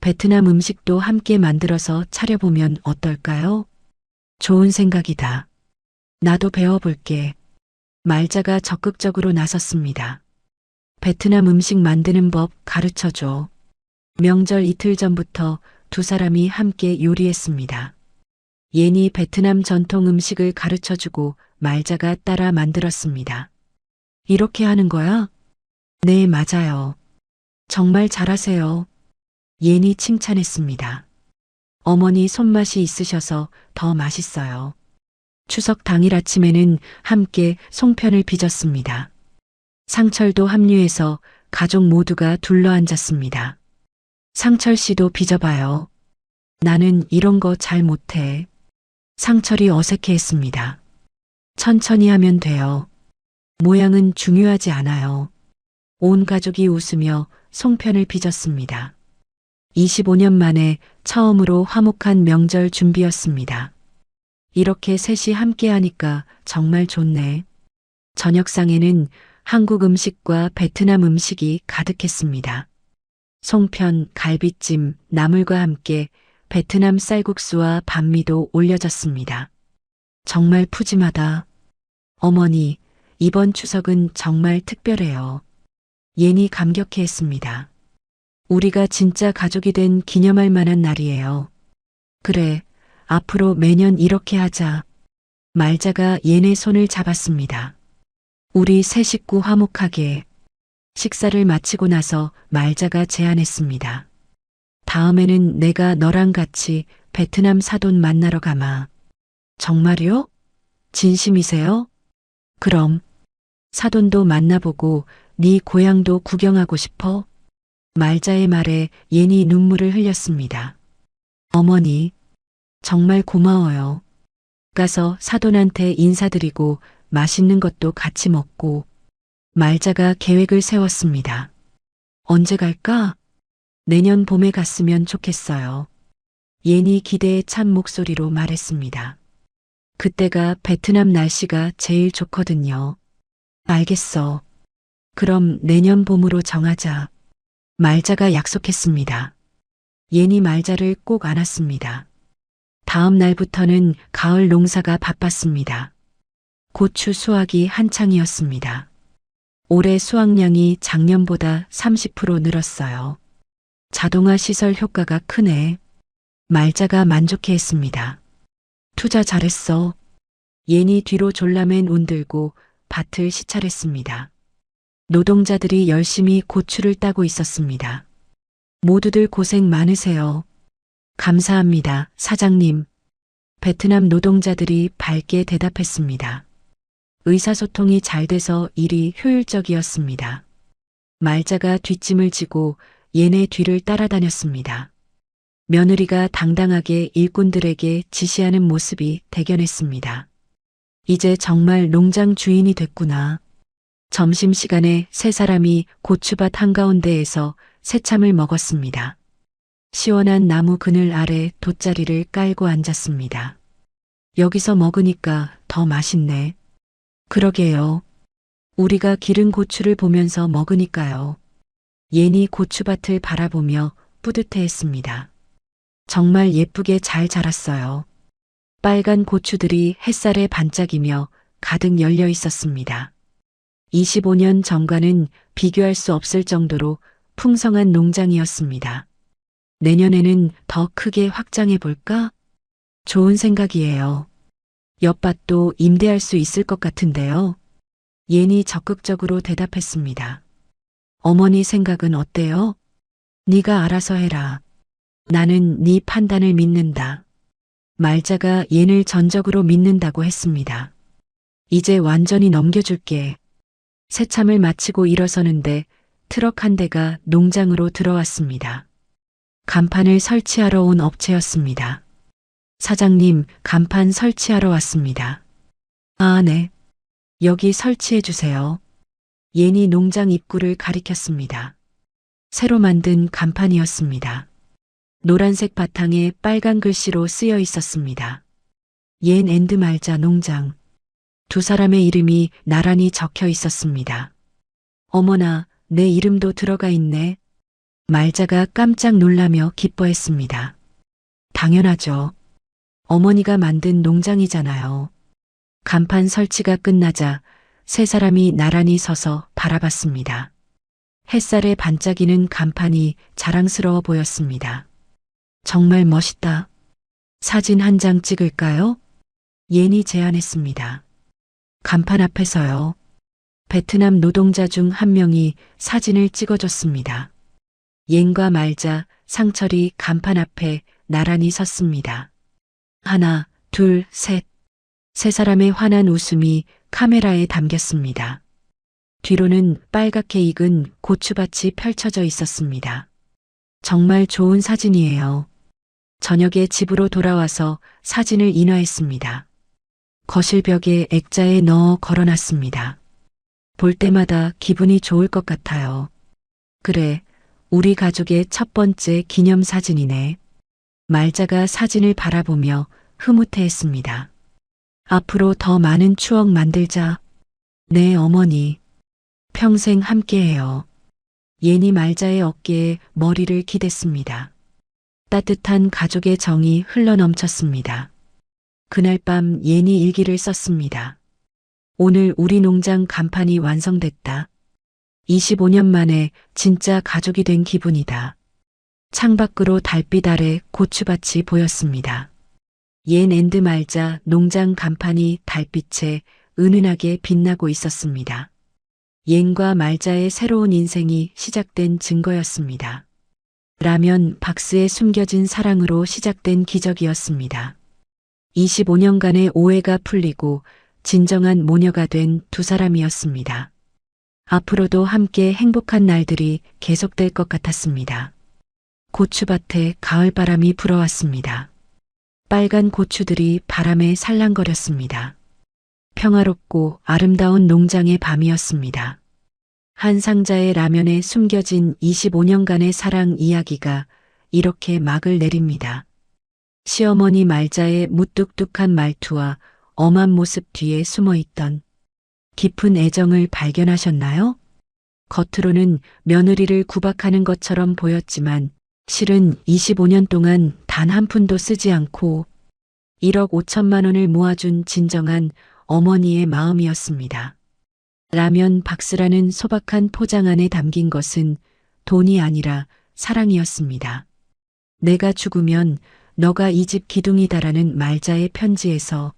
베트남 음식도 함께 만들어서 차려보면 어떨까요? 좋은 생각이다. 나도 배워볼게. 말자가 적극적으로 나섰습니다. 베트남 음식 만드는 법 가르쳐줘. 명절 이틀 전부터 두 사람이 함께 요리했습니다. 예니 베트남 전통 음식을 가르쳐주고 말자가 따라 만들었습니다. 이렇게 하는 거야? 네, 맞아요. 정말 잘하세요. 예니 칭찬했습니다. 어머니 손맛이 있으셔서 더 맛있어요. 추석 당일 아침에는 함께 송편을 빚었습니다. 상철도 합류해서 가족 모두가 둘러앉았습니다. 상철 씨도 빚어봐요. 나는 이런 거 잘 못해. 상철이 어색해했습니다. 천천히 하면 돼요. 모양은 중요하지 않아요. 온 가족이 웃으며 송편을 빚었습니다. 25년 만에 처음으로 화목한 명절 준비였습니다. 이렇게 셋이 함께 하니까 정말 좋네. 저녁상에는 한국 음식과 베트남 음식이 가득했습니다. 송편, 갈비찜, 나물과 함께 베트남 쌀국수와 반미도 올려졌습니다. 정말 푸짐하다. 어머니, 이번 추석은 정말 특별해요. 예니 감격해했습니다. 우리가 진짜 가족이 된 기념할 만한 날이에요. 그래, 앞으로 매년 이렇게 하자. 말자가 예네 손을 잡았습니다. 우리 세 식구 화목하게. 식사를 마치고 나서 말자가 제안했습니다. 다음에는 내가 너랑 같이 베트남 사돈 만나러 가마. 정말요? 진심이세요? 그럼 사돈도 만나보고 네 고향도 구경하고 싶어? 말자의 말에 예니 눈물을 흘렸습니다. 어머니, 정말 고마워요. 가서 사돈한테 인사드리고 맛있는 것도 같이 먹고. 말자가 계획을 세웠습니다. 언제 갈까? 내년 봄에 갔으면 좋겠어요. 예니 기대에 찬 목소리로 말했습니다. 그때가 베트남 날씨가 제일 좋거든요. 알겠어. 그럼 내년 봄으로 정하자. 말자가 약속했습니다. 예니 말자를 꼭 안았습니다. 다음 날부터는 가을 농사가 바빴습니다. 고추 수확이 한창이었습니다. 올해 수확량이 작년보다 30% 늘었어요. 자동화 시설 효과가 크네. 말자가 만족해했습니다. 투자 잘했어. 예니 뒤로 졸라맨 운들고 밭을 시찰했습니다. 노동자들이 열심히 고추를 따고 있었습니다. 모두들 고생 많으세요. 감사합니다, 사장님. 베트남 노동자들이 밝게 대답했습니다. 의사소통이 잘 돼서 일이 효율적이었습니다. 말자가 뒷짐을 지고 얘네 뒤를 따라다녔습니다. 며느리가 당당하게 일꾼들에게 지시하는 모습이 대견했습니다. 이제 정말 농장 주인이 됐구나. 점심시간에 세 사람이 고추밭 한가운데에서 새참을 먹었습니다. 시원한 나무 그늘 아래 돗자리를 깔고 앉았습니다. 여기서 먹으니까 더 맛있네. 그러게요. 우리가 기른 고추를 보면서 먹으니까요. 예니 고추밭을 바라보며 뿌듯해했습니다. 정말 예쁘게 잘 자랐어요. 빨간 고추들이 햇살에 반짝이며 가득 열려 있었습니다. 25년 전과는 비교할 수 없을 정도로 풍성한 농장이었습니다. 내년에는 더 크게 확장해 볼까? 좋은 생각이에요. 옆밭도 임대할 수 있을 것 같은데요. 예니 적극적으로 대답했습니다. 어머니 생각은 어때요? 네가 알아서 해라. 나는 네 판단을 믿는다. 말자가 옌을 전적으로 믿는다고 했습니다. 이제 완전히 넘겨줄게. 새참을 마치고 일어서는데 트럭 한 대가 농장으로 들어왔습니다. 간판을 설치하러 온 업체였습니다. 사장님, 간판 설치하러 왔습니다. 아, 네. 여기 설치해 주세요. 예니 농장 입구를 가리켰습니다. 새로 만든 간판이었습니다. 노란색 바탕에 빨간 글씨로 쓰여 있었습니다. 옌 앤드 말자 농장. 두 사람의 이름이 나란히 적혀 있었습니다. 어머나, 내 이름도 들어가 있네. 말자가 깜짝 놀라며 기뻐했습니다. 당연하죠. 어머니가 만든 농장이잖아요. 간판 설치가 끝나자 세 사람이 나란히 서서 바라봤습니다. 햇살에 반짝이는 간판이 자랑스러워 보였습니다. 정말 멋있다. 사진 한 장 찍을까요? 예니 제안했습니다. 간판 앞에서요. 베트남 노동자 중 한 명이 사진을 찍어줬습니다. 옌과 말자, 상철이 간판 앞에 나란히 섰습니다. 하나, 둘, 셋. 세 사람의 환한 웃음이 카메라에 담겼습니다. 뒤로는 빨갛게 익은 고추밭이 펼쳐져 있었습니다. 정말 좋은 사진이에요. 저녁에 집으로 돌아와서 사진을 인화했습니다. 거실 벽에 액자에 넣어 걸어놨습니다. 볼 때마다 기분이 좋을 것 같아요. 그래, 우리 가족의 첫 번째 기념사진이네. 말자가 사진을 바라보며 흐뭇해했습니다. 앞으로 더 많은 추억 만들자. 네, 어머니. 평생 함께해요. 예니 말자의 어깨에 머리를 기댔습니다. 따뜻한 가족의 정이 흘러넘쳤습니다. 그날 밤 예니 일기를 썼습니다. 오늘 우리 농장 간판이 완성됐다. 25년 만에 진짜 가족이 된 기분이다. 창밖으로 달빛 아래 고추밭이 보였습니다. 옌 앤드 말자 농장 간판이 달빛에 은은하게 빛나고 있었습니다. 옌과 말자의 새로운 인생이 시작된 증거였습니다. 라면 박스에 숨겨진 사랑으로 시작된 기적이었습니다. 25년간의 오해가 풀리고 진정한 모녀가 된 두 사람이었습니다. 앞으로도 함께 행복한 날들이 계속될 것 같았습니다. 고추밭에 가을바람이 불어왔습니다. 빨간 고추들이 바람에 살랑거렸습니다. 평화롭고 아름다운 농장의 밤이었습니다. 한 상자의 라면에 숨겨진 25년간의 사랑 이야기가 이렇게 막을 내립니다. 시어머니 말자의 무뚝뚝한 말투와 엄한 모습 뒤에 숨어있던 깊은 애정을 발견하셨나요? 겉으로는 며느리를 구박하는 것처럼 보였지만 실은 25년 동안 단 한 푼도 쓰지 않고 1억 5천만 원을 모아준 진정한 어머니의 마음이었습니다. 라면 박스라는 소박한 포장 안에 담긴 것은 돈이 아니라 사랑이었습니다. 내가 죽으면 너가 이 집 기둥이다라는 말자의 편지에서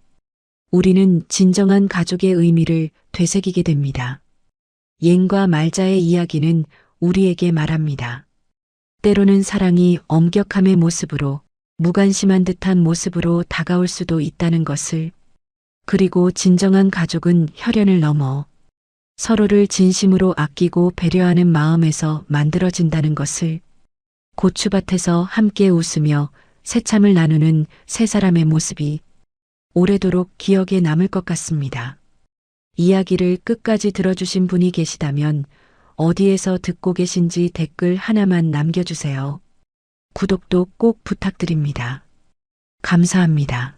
우리는 진정한 가족의 의미를 되새기게 됩니다. 옌과 말자의 이야기는 우리에게 말합니다. 때로는 사랑이 엄격함의 모습으로, 무관심한 듯한 모습으로 다가올 수도 있다는 것을, 그리고 진정한 가족은 혈연을 넘어 서로를 진심으로 아끼고 배려하는 마음에서 만들어진다는 것을, 고추밭에서 함께 웃으며 새참을 나누는 세 사람의 모습이 오래도록 기억에 남을 것 같습니다. 이야기를 끝까지 들어주신 분이 계시다면 어디에서 듣고 계신지 댓글 하나만 남겨주세요. 구독도 꼭 부탁드립니다. 감사합니다.